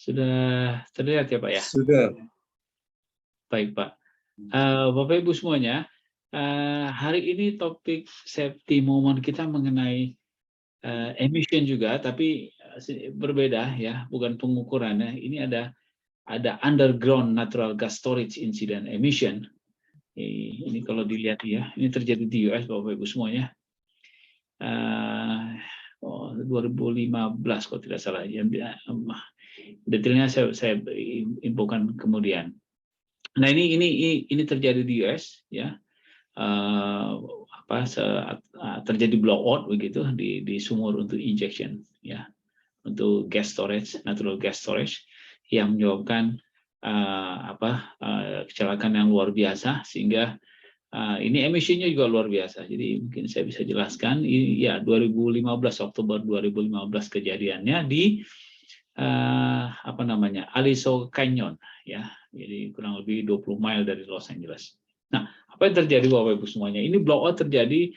Sudah terlihat ya Pak ya? Sudah. Baik Pak. Bapak Ibu semuanya, hari ini topik safety moment kita mengenai emission juga, tapi berbeda ya, bukan pengukurannya. Ini ada underground natural gas storage incident emission. Ini kalau dilihat ya, ini terjadi di US Bapak Ibu semuanya. 2015 kalau tidak salah. Detailnya saya infokan kemudian. Nah ini terjadi di US ya. Terjadi blowout begitu di sumur untuk injection ya, untuk gas storage, natural gas storage yang menyebabkan kecelakaan yang luar biasa, sehingga ini emisinya juga luar biasa. Jadi mungkin saya bisa jelaskan. Ya 2015 Oktober 2015 kejadiannya di Aliso Canyon ya. Jadi kurang lebih 20 mile dari Los Angeles. Nah, apa yang terjadi Bapak Ibu semuanya? Ini blowout terjadi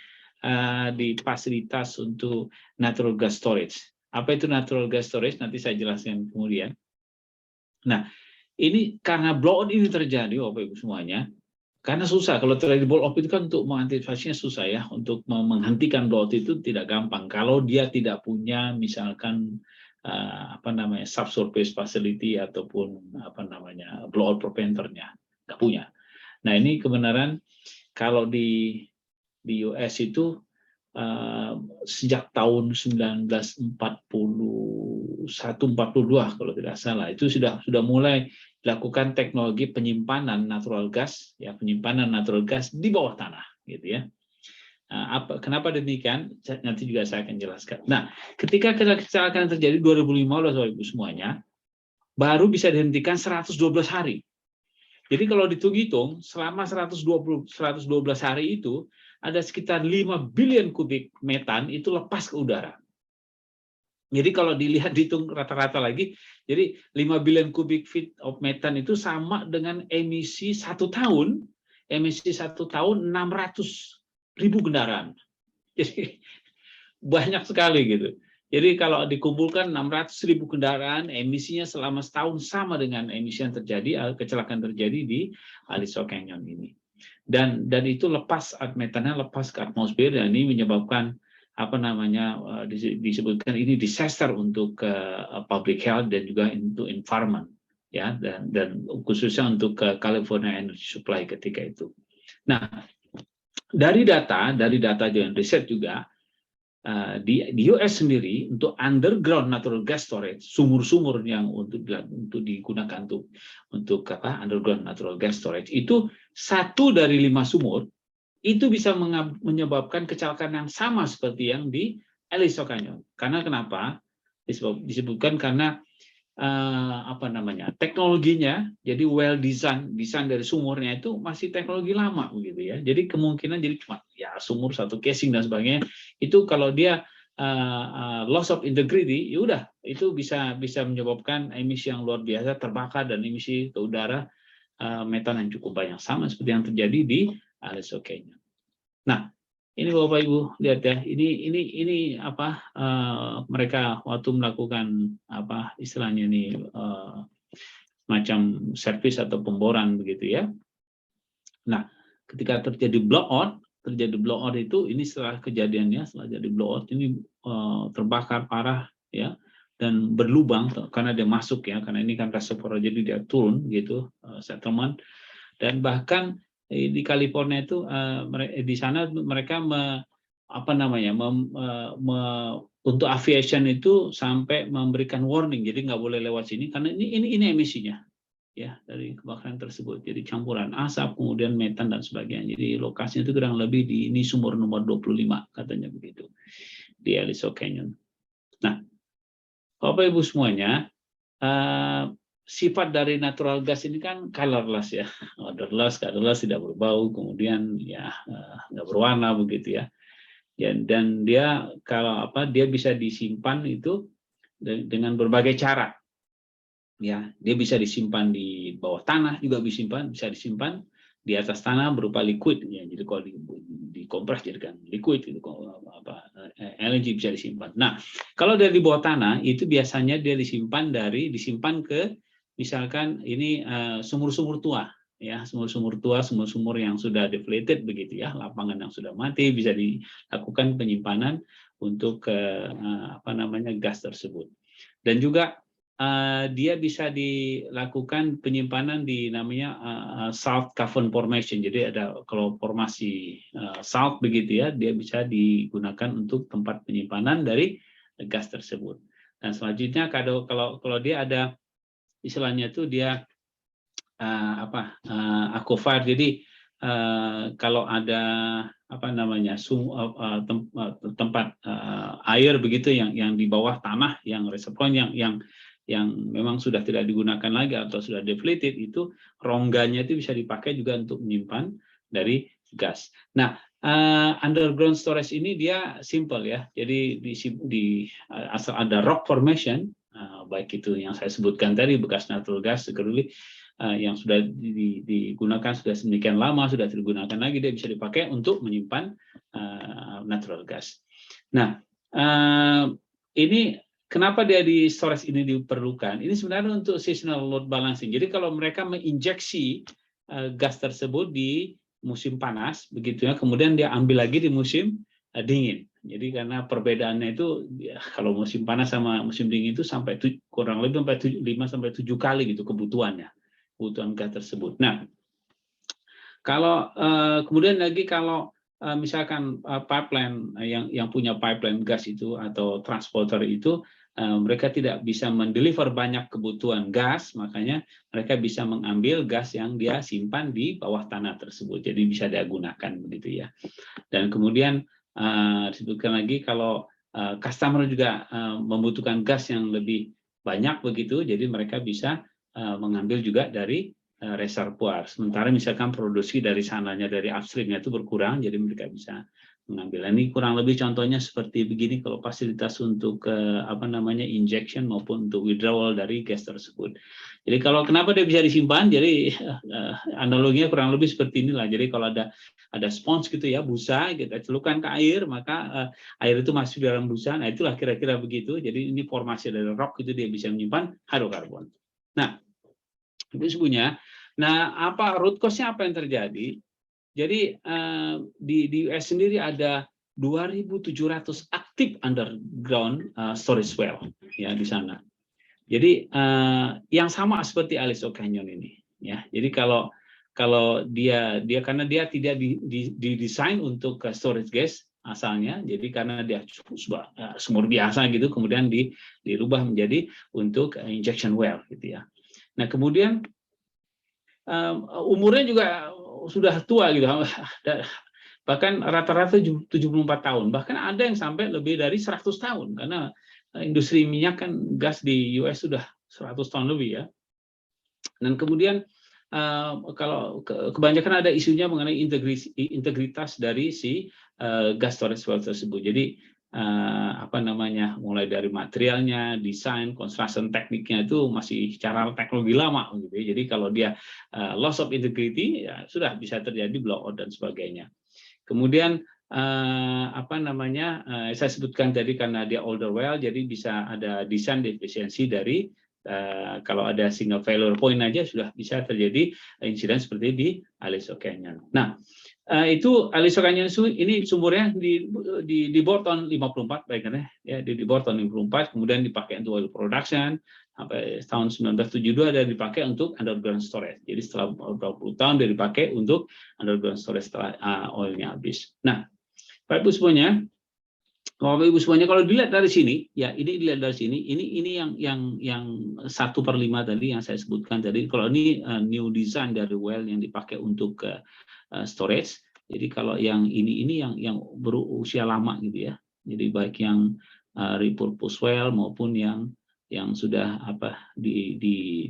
di fasilitas untuk natural gas storage. Apa itu natural gas storage? Nanti saya jelaskan kemudian. Nah, ini karena blowout ini terjadi Bapak Ibu semuanya, karena susah. Kalau terjadi blowout itu kan untuk mengantisipasinya susah ya. Untuk menghentikan blowout itu tidak gampang. Kalau dia tidak punya misalkan subsurface facility ataupun blowout preventornya, nggak punya. Nah ini kebenaran kalau di US itu sejak tahun 1941-42 kalau tidak salah itu sudah mulai dilakukan teknologi penyimpanan natural gas ya, penyimpanan natural gas di bawah tanah gitu ya. Kenapa demikian? Nanti juga saya akan jelaskan. Nah, ketika kecelakaan terjadi 2015 Bapak Ibu semuanya, baru bisa dihentikan 112 hari. Jadi kalau dihitung selama 112 hari itu ada sekitar 5 billion kubik metan itu lepas ke udara. Jadi kalau dihitung rata-rata lagi, jadi 5 billion kubik feet of metan itu sama dengan emisi 1 tahun 600.000 kendaraan. Jadi banyak sekali gitu. Jadi kalau dikumpulkan 600.000 kendaraan, emisinya selama setahun sama dengan emisi yang terjadi, kecelakaan terjadi di Aliso Canyon ini. Dan itu metannya lepas ke atmosfer, dan ini menyebabkan disebutkan ini disaster untuk public health dan juga untuk environment ya, dan khususnya untuk California Energy Supply ketika itu. Nah, dari data dan riset juga di US sendiri untuk underground natural gas storage, sumur-sumur yang untuk digunakan untuk underground natural gas storage itu 1 dari 5 sumur itu bisa menyebabkan kecelakaan yang sama seperti yang di Aliso Canyon. Karena kenapa? Disebutkan karena teknologinya, jadi well design dari sumurnya itu masih teknologi lama begitu ya. Jadi kemungkinan jadi cuma ya sumur satu casing dan sebagainya itu kalau dia loss of integrity, ya udah itu bisa menyebabkan emisi yang luar biasa, terbakar dan emisi ke udara metan yang cukup banyak, sama seperti yang terjadi di Aliso Canyon. Nah, ini Bapak Ibu lihat ya, ini mereka waktu melakukan istilahnya ini macam servis atau pemboran begitu ya. Nah, ketika terjadi blowout itu, ini setelah kejadiannya, setelah jadi blowout ini terbakar parah ya, dan berlubang karena dia masuk ya, karena ini kan reservoir jadi dia turun gitu, settlement. Dan bahkan di California itu di sana mereka untuk aviation itu sampai memberikan warning, jadi nggak boleh lewat sini karena ini emisinya ya dari kebakaran tersebut. Jadi campuran asap, kemudian metan dan sebagainya. Jadi lokasinya itu kurang lebih di ini sumur nomor 25 katanya begitu di Aliso Canyon. Nah, Bapak Ibu semuanya, sifat dari natural gas ini kan colorless ya, odorless, colorless, tidak berbau, kemudian ya nggak berwarna begitu ya. Dan dia dia bisa disimpan itu dengan berbagai cara. Ya, dia bisa disimpan di bawah tanah, juga bisa disimpan di atas tanah berupa liquid ya. Jadi kalau dikompres jadi kan liquid itu LNG bisa disimpan. Nah, kalau dari bawah tanah itu biasanya dia disimpan ke misalkan ini sumur-sumur tua, ya, sumur-sumur tua, sumur-sumur yang sudah depleted begitu ya, lapangan yang sudah mati, bisa dilakukan penyimpanan untuk gas tersebut. Dan juga dia bisa dilakukan penyimpanan di namanya salt cavern formation. Jadi ada kalau formasi salt begitu ya, dia bisa digunakan untuk tempat penyimpanan dari gas tersebut. Dan selanjutnya kalau dia ada istilahnya itu dia aquifer. Jadi kalau ada tempat air begitu yang di bawah tanah, yang reservoir yang memang sudah tidak digunakan lagi atau sudah depleted, itu rongganya itu bisa dipakai juga untuk menyimpan dari gas. Nah, underground storage ini dia simple ya. Jadi asal ada rock formation, baik itu yang saya sebutkan tadi bekas natural gas yang sudah digunakan sudah sedemikian lama, sudah tidak digunakan lagi, dia bisa dipakai untuk menyimpan natural gas. Nah, ini kenapa dia di storage ini diperlukan? Ini sebenarnya untuk seasonal load balancing. Jadi kalau mereka menginjeksi gas tersebut di musim panas, begitu ya, kemudian dia ambil lagi di musim dingin. Jadi karena perbedaannya itu ya, kalau musim panas sama musim dingin itu sampai kurang lebih sampai 5-7 kali gitu kebutuhan gas tersebut. Nah, kalau kemudian lagi kalau misalkan pipeline yang punya pipeline gas itu atau transporter itu mereka tidak bisa mendeliver banyak kebutuhan gas, makanya mereka bisa mengambil gas yang dia simpan di bawah tanah tersebut. Jadi bisa dia gunakan begitu ya. Dan kemudian disebutkan lagi kalau customer juga membutuhkan gas yang lebih banyak begitu, jadi mereka bisa mengambil juga dari reservoir. Sementara misalkan produksi dari sananya, dari upstreamnya itu berkurang, jadi mereka bisa mengambil. Ini kurang lebih contohnya seperti begini kalau fasilitas untuk injection maupun untuk withdrawal dari gas tersebut. Jadi kalau kenapa dia bisa disimpan? Jadi analoginya kurang lebih seperti inilah. Jadi kalau ada sponge gitu ya, busa, kita celupkan ke air, maka air itu masuk dalam busa. Nah, itulah kira-kira begitu. Jadi ini formasi dari rock itu dia bisa menyimpan hidrokarbon. Nah, itu sebenarnya. Nah, root cause-nya apa yang terjadi? Jadi di US sendiri ada 2.700 aktif underground storage well ya di sana. Jadi yang sama seperti Aliso Canyon ini ya. Jadi kalau dia karena dia tidak didesain untuk storage gas asalnya, jadi karena dia sumur biasa gitu, kemudian dirubah menjadi untuk injection well gitu ya. Nah, kemudian umurnya juga sudah tua gitu, bahkan rata-rata 74 tahun, bahkan ada yang sampai lebih dari 100 tahun, karena industri minyak kan gas di US sudah 100 tahun lebih ya. Dan kemudian kalau kebanyakan ada isunya mengenai integritas dari si gas storage well tersebut. Jadi mulai dari materialnya, desain, construction tekniknya itu masih cara teknologi lama gitu ya. Jadi kalau dia loss of integrity ya sudah bisa terjadi blowout dan sebagainya. Kemudian saya sebutkan tadi karena dia older well, jadi bisa ada desain defisiensi dari kalau ada single failure point aja sudah bisa terjadi insiden seperti di Aliso Canyon. Nah, itu Aliso Canyon ini sumurnya di bawah tahun 54 baiknya ya, di bawah tahun 54, kemudian dipakai untuk oil production sampai tahun 1972 ada dipakai untuk underground storage. Jadi setelah beberapa puluh tahun dia dipakai untuk underground storage setelah oilnya habis. Nah, Bapak Ibu semuanya, kalau dilihat dari sini, ya ini dilihat dari sini, ini yang 1/5 tadi yang saya sebutkan tadi. Kalau ini new design dari well yang dipakai untuk storage. Jadi kalau yang ini yang berusia lama gitu ya. Jadi baik yang repurpose well maupun yang sudah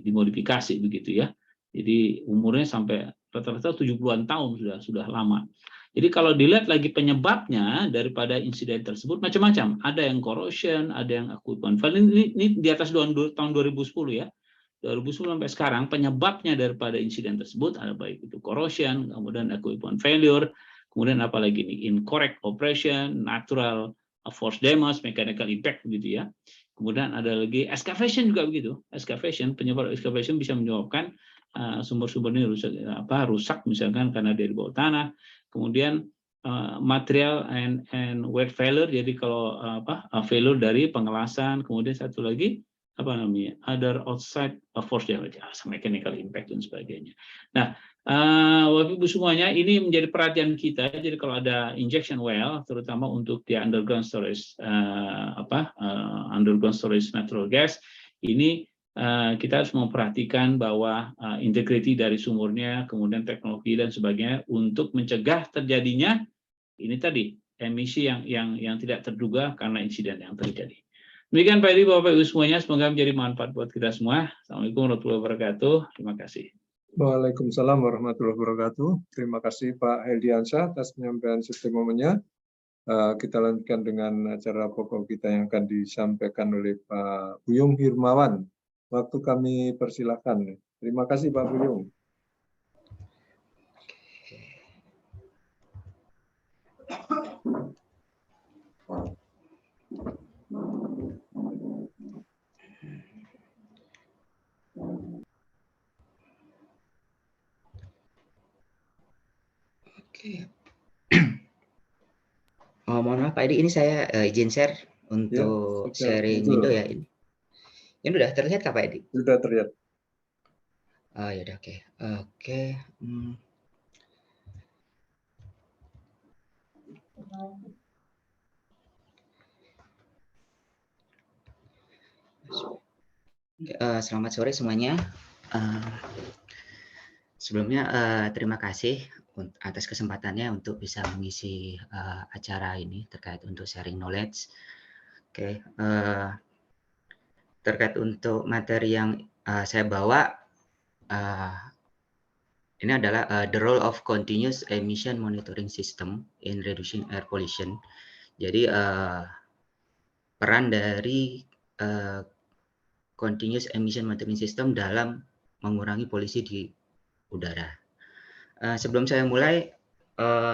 dimodifikasi begitu ya. Jadi umurnya sampai rata-rata 70-an tahun sudah lama. Jadi kalau dilihat lagi penyebabnya daripada insiden tersebut macam-macam. Ada yang corrosion, ada yang equipment failure. Ini di atas tahun 2010 ya. 2010 sampai sekarang penyebabnya daripada insiden tersebut ada baik itu corrosion, kemudian equipment failure, kemudian apalagi ini incorrect operation, natural force damage, mechanical impact begitu ya. Kemudian ada lagi excavation juga begitu. Excavation, penyebab excavation bisa menyebabkan sumber-sumber ini rusak misalkan karena dia di bawah tanah. Kemudian material and weight failure, jadi kalau failure dari pengelasan. Kemudian satu lagi other outside force damage, mechanical impact dan sebagainya. Nah, Bapak Ibu semuanya, ini menjadi perhatian kita. Jadi kalau ada injection well, terutama untuk di underground storage underground storage natural gas, ini kita harus memperhatikan bahwa integriti dari sumurnya, kemudian teknologi dan sebagainya untuk mencegah terjadinya ini tadi emisi yang tidak terduga karena insiden yang terjadi. Demikian Pak Edi, Bapak Ibu semuanya, semoga menjadi manfaat buat kita semua. Assalamualaikum warahmatullahi wabarakatuh. Terima kasih. Waalaikumsalam warahmatullahi wabarakatuh. Terima kasih Pak Heldiansyah atas penyampaian sistemnya. Kita lanjutkan dengan acara pokok kita yang akan disampaikan oleh Pak Buyung Hirmawan. Waktu kami persilakan. Terima kasih Pak Buyung. Oke. Mohon maaf Pak Edi, ini saya izin share untuk sharing window ya ini. Ini udah terlihat Kak Pak Edi? Sudah terlihat. Oh ya udah, oke. Oke. Selamat sore semuanya. Sebelumnya terima kasih atas kesempatannya untuk bisa mengisi acara ini terkait untuk sharing knowledge. Oke, terkait untuk materi yang saya bawa, ini adalah the role of continuous emission monitoring system in reducing air pollution. Jadi peran dari continuous emission monitoring system dalam mengurangi polusi di udara. Sebelum saya mulai,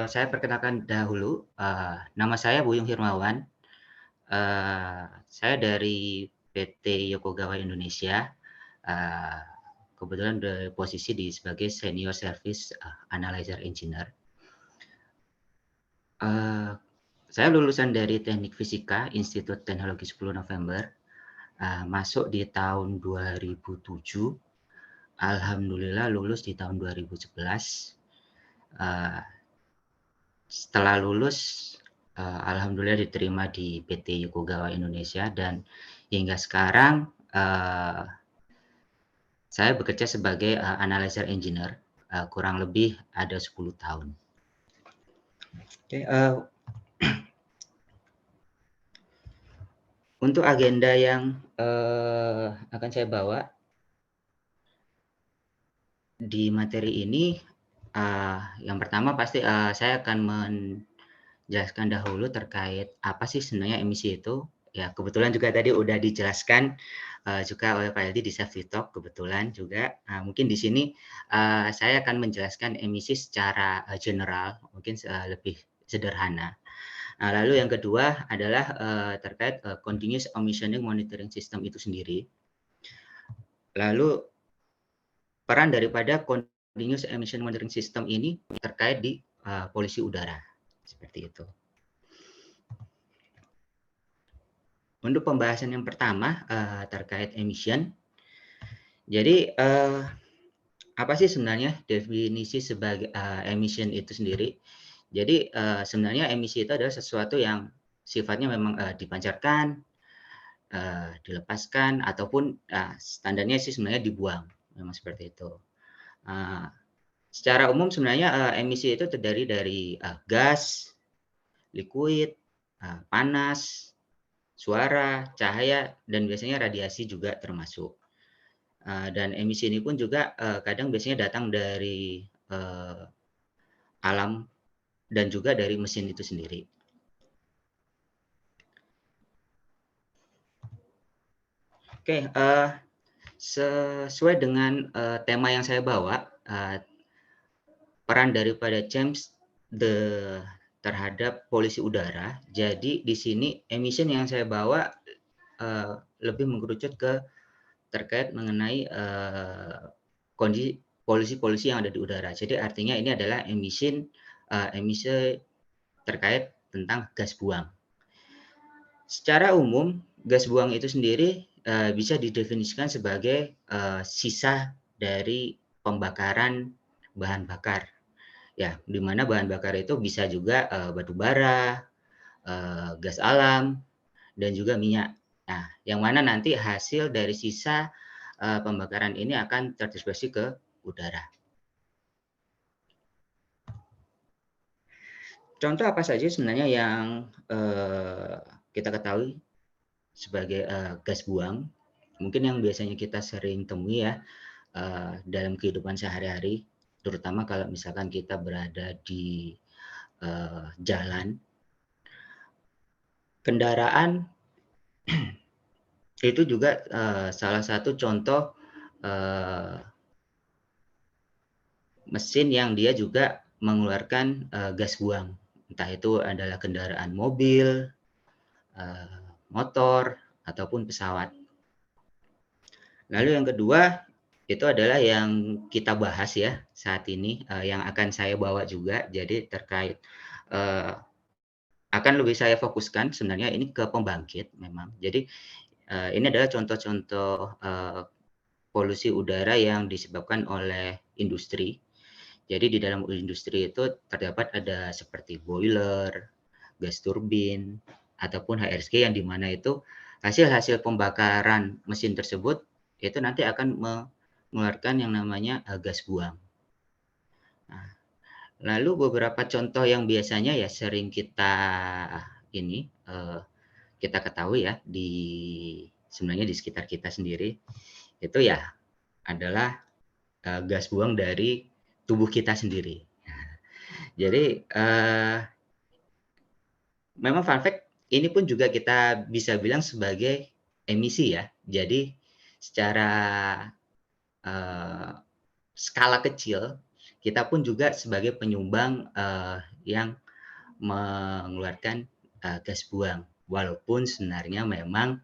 saya perkenalkan dahulu. Nama saya Buyung Hirmawan. Saya dari PT Yokogawa Indonesia. Kebetulan posisi sebagai Senior Service Analyzer Engineer. Saya lulusan dari Teknik Fisika Institut Teknologi 10 November. Masuk di tahun 2007. Alhamdulillah lulus di tahun 2011. Setelah lulus, alhamdulillah diterima di PT Yokogawa Indonesia, dan hingga sekarang saya bekerja sebagai analyzer engineer, kurang lebih ada 10 tahun. Oke, untuk agenda yang akan saya bawa di materi ini, yang pertama pasti saya akan menjelaskan dahulu terkait apa sih sebenarnya emisi itu. Ya, kebetulan juga tadi udah dijelaskan juga oleh Pak Heldi di Safety Talk, kebetulan juga. Mungkin di sini saya akan menjelaskan emisi secara general, mungkin lebih sederhana. Lalu yang kedua adalah terkait continuous emission monitoring system itu sendiri. Lalu peran daripada continuous emission monitoring system ini terkait di polusi udara, seperti itu. Untuk pembahasan yang pertama terkait emission, jadi apa sih sebenarnya definisi sebagai emission itu sendiri? Jadi sebenarnya emisi itu adalah sesuatu yang sifatnya memang dipancarkan, dilepaskan, ataupun standarnya sih sebenarnya dibuang, memang seperti itu. Secara umum sebenarnya emisi itu terdiri dari gas, liquid, panas, suara, cahaya, dan biasanya radiasi juga termasuk. Dan emisi ini pun juga kadang biasanya datang dari alam dan juga dari mesin itu sendiri. Oke, sesuai dengan tema yang saya bawa, peran daripada James the terhadap polusi udara. Jadi di sini emission yang saya bawa lebih mengerucut ke terkait mengenai kondisi polusi-polusi yang ada di udara. Jadi artinya ini adalah emisi terkait tentang gas buang. Secara umum, gas buang itu sendiri bisa didefinisikan sebagai sisa dari pembakaran bahan bakar. Ya, di mana bahan bakar itu bisa juga batu bara, gas alam, dan juga minyak. Nah, yang mana nanti hasil dari sisa pembakaran ini akan terdistribusi ke udara. Contoh apa saja sebenarnya yang kita ketahui sebagai gas buang? Mungkin yang biasanya kita sering temui ya dalam kehidupan sehari-hari, terutama kalau misalkan kita berada di jalan, kendaraan itu juga salah satu contoh mesin yang dia juga mengeluarkan gas buang. Entah itu adalah kendaraan mobil, motor, ataupun pesawat. Lalu yang kedua, itu adalah yang kita bahas ya saat ini, yang akan saya bawa juga. Jadi terkait, akan lebih saya fokuskan sebenarnya ini ke pembangkit memang. Jadi ini adalah contoh-contoh polusi udara yang disebabkan oleh industri. Jadi di dalam industri itu terdapat ada seperti boiler, gas turbin, ataupun HRSG yang dimana itu hasil-hasil pembakaran mesin tersebut itu nanti akan mengeluarkan yang namanya gas buang. Nah, lalu beberapa contoh yang biasanya ya sering kita kita ketahui ya sebenarnya di sekitar kita sendiri itu ya adalah gas buang dari tubuh kita sendiri. Jadi memang fun fact ini pun juga kita bisa bilang sebagai emisi ya. Jadi secara skala kecil kita pun juga sebagai penyumbang yang mengeluarkan gas buang. Walaupun sebenarnya memang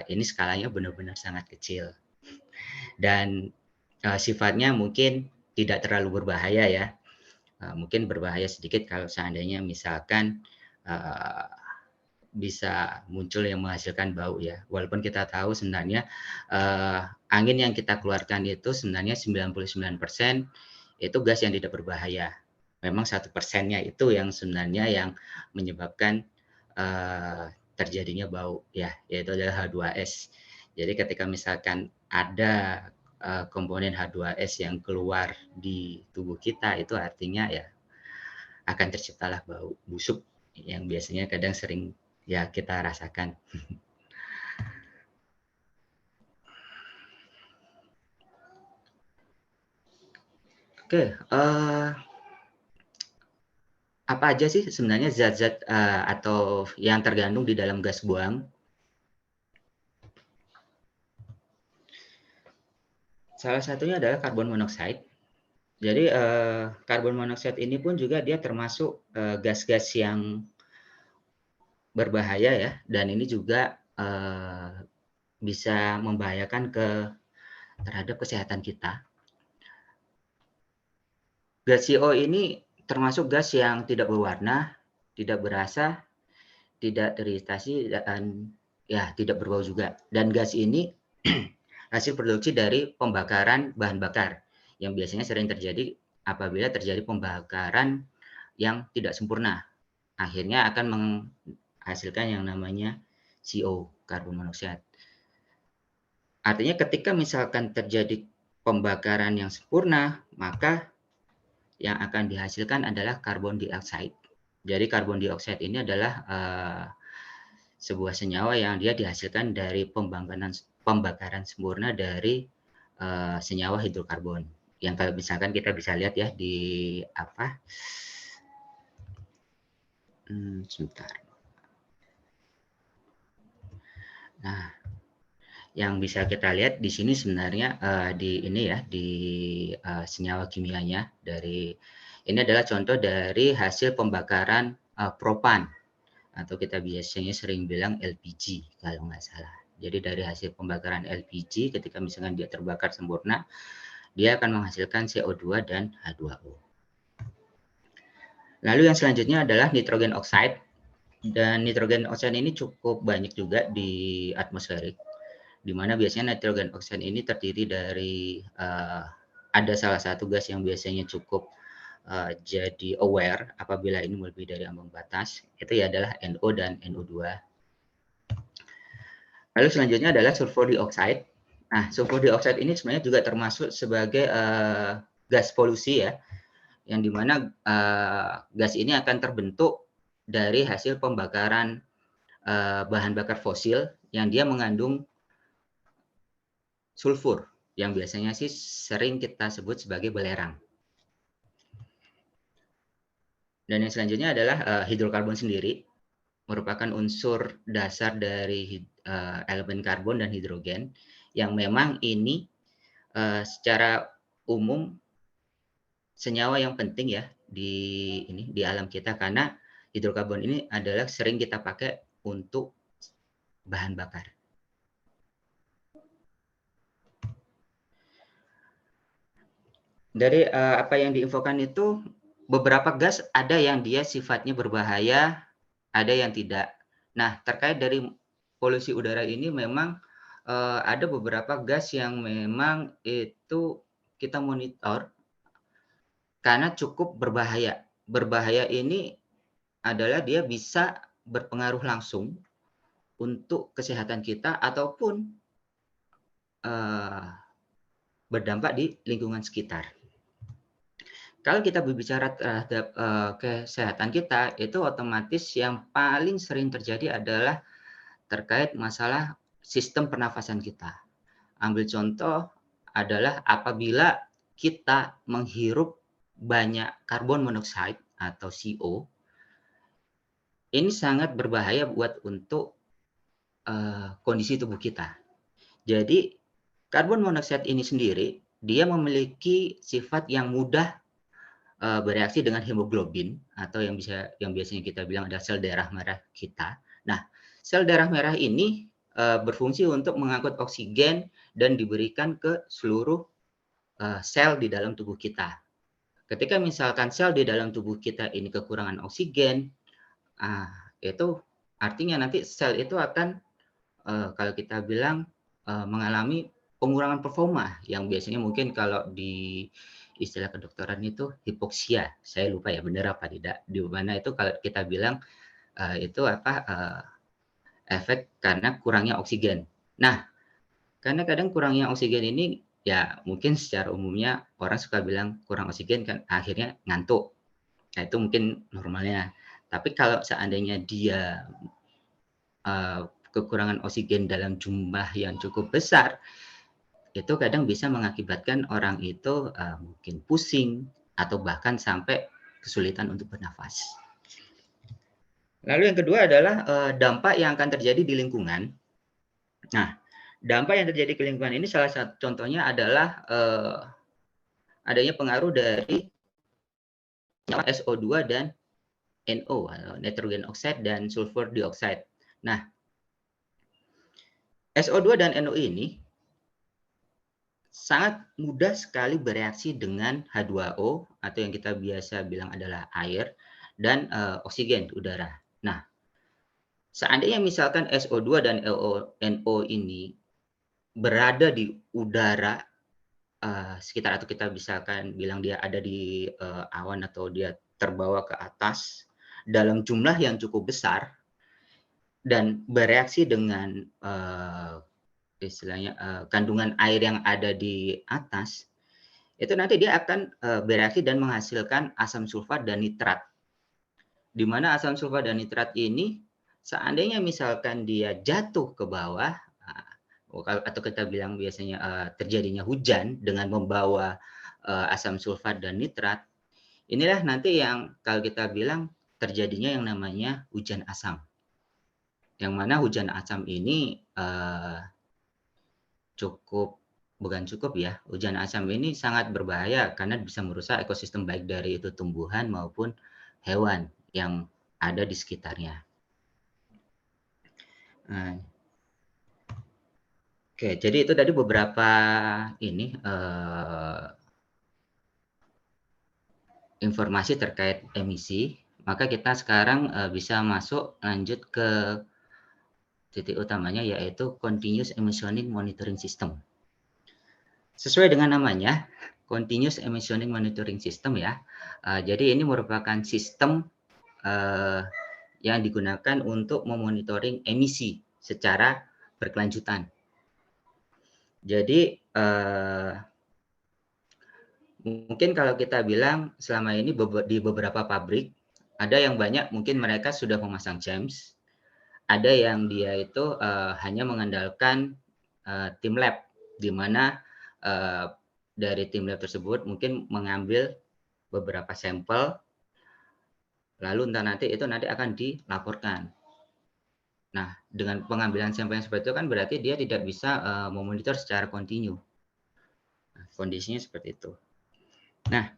ini skalanya benar-benar sangat kecil. Dan sifatnya mungkin tidak terlalu berbahaya ya. Mungkin berbahaya sedikit kalau seandainya misalkan bisa muncul yang menghasilkan bau ya. Walaupun kita tahu sebenarnya angin yang kita keluarkan itu sebenarnya 99% itu gas yang tidak berbahaya. Memang 1%-nya itu yang sebenarnya yang menyebabkan terjadinya bau ya, yaitu adalah H2S. Jadi ketika misalkan ada komponen H2S yang keluar di tubuh kita itu artinya ya akan terciptalah bau busuk yang biasanya kadang sering ya kita rasakan. Oke, apa aja sih sebenarnya zat-zat atau yang tergandung di dalam gas buang? Salah satunya adalah karbon monoksida. Jadi karbon monoksida ini pun juga dia termasuk gas-gas yang berbahaya ya, dan ini juga bisa membahayakan terhadap kesehatan kita. Gas CO ini termasuk gas yang tidak berwarna, tidak berasa, tidak teriritasi, dan ya tidak berbau juga. Dan gas ini hasil produksi dari pembakaran bahan bakar yang biasanya sering terjadi apabila terjadi pembakaran yang tidak sempurna. Akhirnya akan menghasilkan yang namanya CO, karbon monoksida. Artinya ketika misalkan terjadi pembakaran yang sempurna, maka yang akan dihasilkan adalah karbon dioksida. Jadi karbon dioksida ini adalah sebuah senyawa yang dia dihasilkan dari pembakaran sempurna dari senyawa hidrokarbon. Yang kalau misalkan kita bisa lihat ya di apa? Sebentar. Nah, Yang bisa kita lihat di sini sebenarnya di ini ya, di senyawa kimianya dari ini adalah contoh dari hasil pembakaran propan atau kita biasanya sering bilang LPG kalau nggak salah. Jadi dari hasil pembakaran LPG ketika misalkan dia terbakar sempurna, dia akan menghasilkan CO2 dan H2O. Lalu yang selanjutnya adalah nitrogen oxide. Dan nitrogen oxide ini cukup banyak juga di atmosferik, di mana biasanya nitrogen oxide ini terdiri dari ada salah satu gas yang biasanya cukup jadi aware apabila ini melebihi dari ambang batas, itu ya adalah NO dan NO2. Lalu selanjutnya adalah sulfur dioxide. Nah, sulfur dioxide ini sebenarnya juga termasuk sebagai gas polusi ya, yang dimana gas ini akan terbentuk dari hasil pembakaran bahan bakar fosil yang dia mengandung sulfur yang biasanya sih sering kita sebut sebagai belerang. Dan yang selanjutnya adalah hidrokarbon sendiri, merupakan unsur dasar dari elemen karbon dan hidrogen yang memang ini secara umum senyawa yang penting ya di alam kita, karena hidrokarbon ini adalah sering kita pakai untuk bahan bakar. Dari apa yang diinfokan itu, beberapa gas ada yang dia sifatnya berbahaya, ada yang tidak. Nah, terkait dari polusi udara ini memang ada beberapa gas yang memang itu kita monitor karena cukup berbahaya. Berbahaya ini adalah dia bisa berpengaruh langsung untuk kesehatan kita ataupun berdampak di lingkungan sekitar. Kalau kita berbicara terhadap kesehatan kita, itu otomatis yang paling sering terjadi adalah terkait masalah sistem pernafasan kita. Ambil contoh adalah apabila kita menghirup banyak karbon monoksida atau CO, ini sangat berbahaya buat untuk kondisi tubuh kita. Jadi karbon monoksida ini sendiri, dia memiliki sifat yang mudah bereaksi dengan hemoglobin atau yang biasanya kita bilang ada sel darah merah kita. Nah, sel darah merah ini berfungsi untuk mengangkut oksigen dan diberikan ke seluruh sel di dalam tubuh kita. Ketika misalkan sel di dalam tubuh kita ini kekurangan oksigen, itu artinya nanti sel itu akan kalau kita bilang mengalami pengurangan performa yang biasanya mungkin kalau di istilah kedokteran itu hipoksia. Saya lupa ya benar apa tidak. Di mana itu kalau kita bilang itu efek karena kurangnya oksigen. Nah, karena kadang kurangnya oksigen ini ya mungkin secara umumnya orang suka bilang kurang oksigen kan akhirnya ngantuk. Nah, itu mungkin normalnya. Tapi kalau seandainya dia kekurangan oksigen dalam jumlah yang cukup besar, itu kadang bisa mengakibatkan orang itu mungkin pusing atau bahkan sampai kesulitan untuk bernafas. Lalu yang kedua adalah dampak yang akan terjadi di lingkungan. Nah, dampak yang terjadi di lingkungan ini salah satu contohnya adalah adanya pengaruh dari SO2 dan NO, nitrogen oxide dan sulfur dioxide. Nah, SO2 dan NO ini sangat mudah sekali bereaksi dengan H2O atau yang kita biasa bilang adalah air dan oksigen udara. Nah, seandainya misalkan SO2 dan NO ini berada di udara sekitar atau kita misalkan bilang dia ada di awan atau dia terbawa ke atas dalam jumlah yang cukup besar dan bereaksi dengan istilahnya kandungan air yang ada di atas, itu nanti dia akan bereaksi dan menghasilkan asam sulfat dan nitrat. Di mana asam sulfat dan nitrat ini seandainya misalkan dia jatuh ke bawah, atau kita bilang biasanya terjadinya hujan dengan membawa asam sulfat dan nitrat, inilah nanti yang kalau kita bilang terjadinya yang namanya hujan asam. Yang mana hujan asam ini bukan cukup ya, hujan asam ini sangat berbahaya karena bisa merusak ekosistem baik dari itu tumbuhan maupun hewan yang ada di sekitarnya. Nah, oke, jadi itu tadi beberapa informasi terkait emisi. Maka kita sekarang bisa lanjut ke titik utamanya, yaitu Continuous Emissioning Monitoring System. Sesuai dengan namanya, Continuous Emissioning Monitoring System ya. Jadi ini merupakan sistem yang digunakan untuk memonitoring emisi secara berkelanjutan. Jadi mungkin kalau kita bilang selama ini di beberapa pabrik, ada yang banyak mungkin mereka sudah memasang CHEMS, ada yang dia itu hanya mengandalkan tim lab, di mana dari tim lab tersebut mungkin mengambil beberapa sampel, lalu nanti akan dilaporkan. Nah, dengan pengambilan sampel yang seperti itu kan berarti dia tidak bisa memonitor secara kontinu. Nah, kondisinya seperti itu. Nah,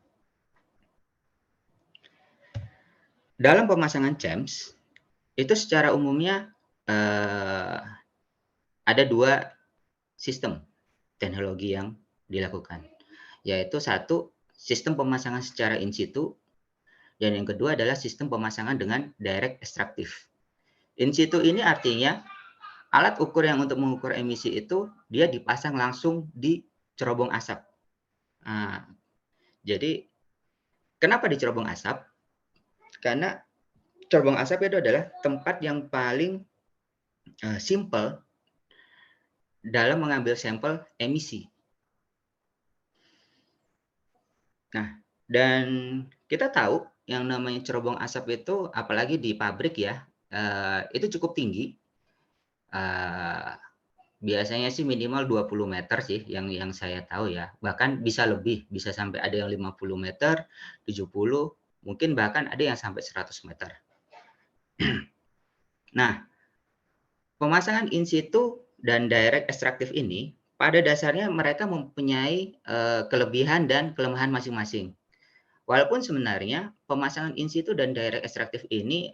dalam pemasangan CHEMS, itu secara umumnya ada 2 sistem teknologi yang dilakukan, yaitu satu, sistem pemasangan secara in situ, dan yang kedua adalah sistem pemasangan dengan direct extractive. In situ ini artinya alat ukur yang untuk mengukur emisi itu dia dipasang langsung di cerobong asap. Nah, jadi kenapa di cerobong asap? Karena cerobong asap itu adalah tempat yang paling simple dalam mengambil sampel emisi. Nah, dan kita tahu yang namanya cerobong asap itu, apalagi di pabrik ya, itu cukup tinggi. Biasanya sih minimal 20 meter sih yang saya tahu ya. Bahkan bisa lebih, bisa sampai ada yang 50 meter, 70, mungkin bahkan ada yang sampai 100 meter. Nah, pemasangan in situ dan direct extractive ini pada dasarnya mereka mempunyai kelebihan dan kelemahan masing-masing. Walaupun sebenarnya pemasangan in situ dan direct extractive ini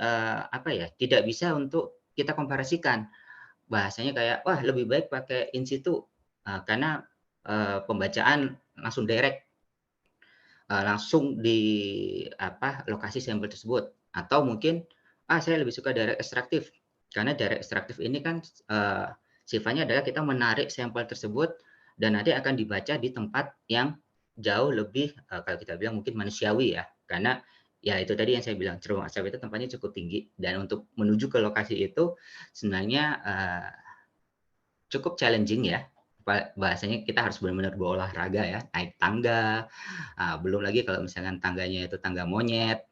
tidak bisa untuk kita komparasikan. Bahasanya kayak, wah lebih baik pakai in situ karena pembacaan langsung direct, langsung di lokasi sampel tersebut. Atau mungkin, saya lebih suka direct extractive karena direct extractive ini kan sifatnya adalah kita menarik sampel tersebut dan nanti akan dibaca di tempat yang jauh lebih kalau kita bilang mungkin manusiawi ya, karena ya itu tadi yang saya bilang, cerobong asap itu tempatnya cukup tinggi dan untuk menuju ke lokasi itu sebenarnya cukup challenging ya. Bahasanya kita harus benar-benar berolahraga ya, naik tangga, belum lagi kalau misalkan tangganya itu tangga monyet,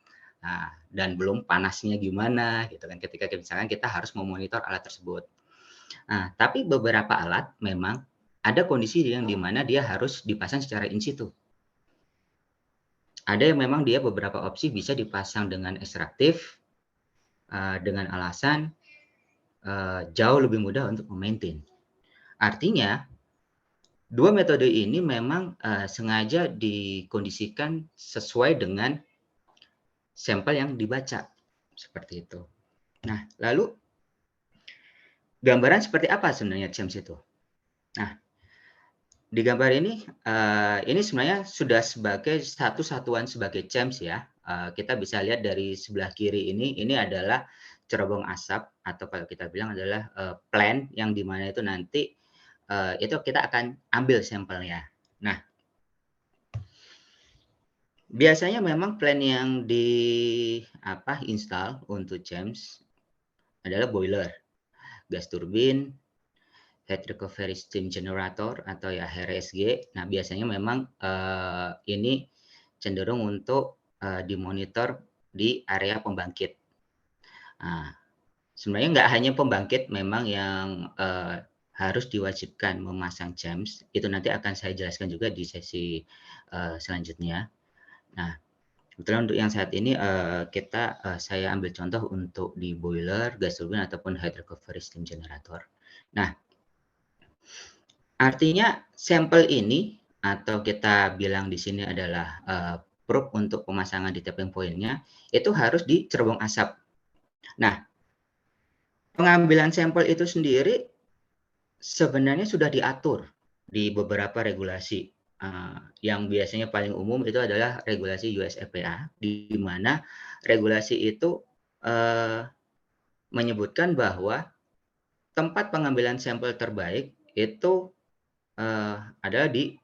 dan belum panasnya gimana gitu kan ketika misalkan kita harus memonitor alat tersebut. Nah, tapi beberapa alat memang ada kondisi yang dimana dia harus dipasang secara in situ. Ada yang memang dia beberapa opsi bisa dipasang dengan ekstraktif, dengan alasan jauh lebih mudah untuk memaintain. Artinya, 2 metode ini memang sengaja dikondisikan sesuai dengan sampel yang dibaca, seperti itu. Nah, lalu gambaran seperti apa sebenarnya CHEMS itu? Nah, di gambar ini sebenarnya sudah sebagai satu satuan sebagai CHEMS ya. Kita bisa lihat dari sebelah kiri ini adalah cerobong asap atau kalau kita bilang adalah plan yang dimana itu nanti itu kita akan ambil sampelnya. Nah, biasanya memang plan yang install untuk CHEMS adalah boiler, gas turbin, heat recovery steam generator atau ya HRSG. Nah, biasanya memang ini cenderung untuk dimonitor di area pembangkit. Nah, sebenarnya nggak hanya pembangkit memang yang harus diwajibkan memasang CHEMS. Itu nanti akan saya jelaskan juga di sesi selanjutnya. Nah, kebetulan untuk yang saat ini saya ambil contoh untuk di boiler, gas turbin ataupun heat recovery steam generator. Nah, Artinya sampel ini atau kita bilang di sini adalah probe untuk pemasangan di tapping point-nya itu harus di cerobong asap. Nah, pengambilan sampel itu sendiri sebenarnya sudah diatur di beberapa regulasi. Yang biasanya paling umum itu adalah regulasi US EPA, di mana regulasi itu menyebutkan bahwa tempat pengambilan sampel terbaik itu adalah di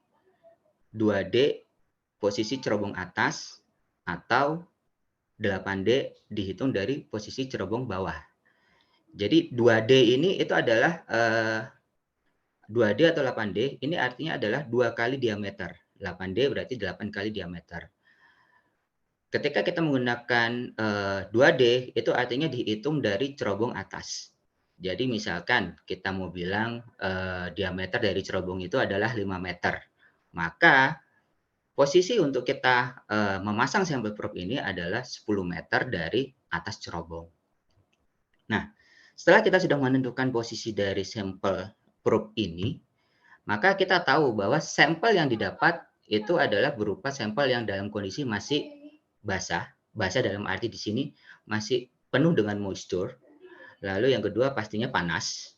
2D posisi cerobong atas atau 8D dihitung dari posisi cerobong bawah. Jadi 2D ini itu adalah 2D atau 8D ini artinya adalah 2 kali diameter. 8D berarti 8 kali diameter. Ketika kita menggunakan 2D itu artinya dihitung dari cerobong atas. Jadi misalkan kita mau bilang diameter dari cerobong itu adalah 5 meter. Maka posisi untuk kita memasang sampel probe ini adalah 10 meter dari atas cerobong. Nah, setelah kita sudah menentukan posisi dari sampel probe ini, maka kita tahu bahwa sampel yang didapat itu adalah berupa sampel yang dalam kondisi masih basah. Basah dalam arti di sini masih penuh dengan moisture. Lalu yang kedua pastinya panas.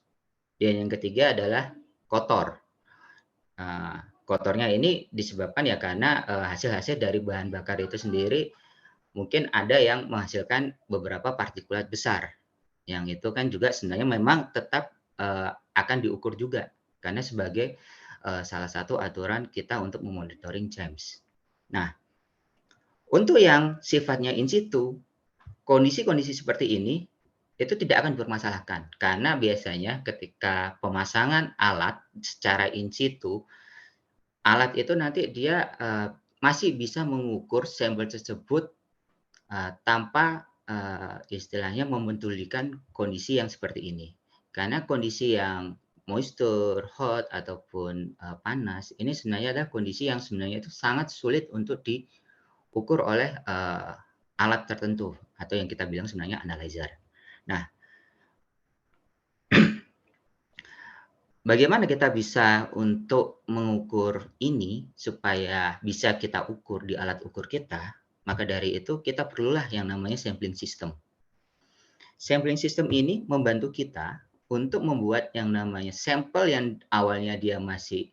Dan yang ketiga adalah kotor. Kotornya ini disebabkan ya karena hasil-hasil dari bahan bakar itu sendiri mungkin ada yang menghasilkan beberapa partikulat besar. Yang itu kan juga sebenarnya memang tetap akan diukur juga karena sebagai salah satu aturan kita untuk memonitoring JAMS. Nah, untuk yang sifatnya in situ, kondisi-kondisi seperti ini itu tidak akan dipermasalahkan karena biasanya ketika pemasangan alat secara in situ, alat itu nanti dia masih bisa mengukur sampel tersebut tanpa istilahnya membentulikan kondisi yang seperti ini. Karena kondisi yang moisture, hot, ataupun panas, ini sebenarnya adalah kondisi yang sebenarnya itu sangat sulit untuk diukur oleh alat tertentu atau yang kita bilang sebenarnya analyzer. Nah, bagaimana kita bisa untuk mengukur ini supaya bisa kita ukur di alat ukur kita? Maka dari itu kita perlulah yang namanya sampling system. Sampling system ini membantu kita untuk membuat yang namanya sampel yang awalnya dia masih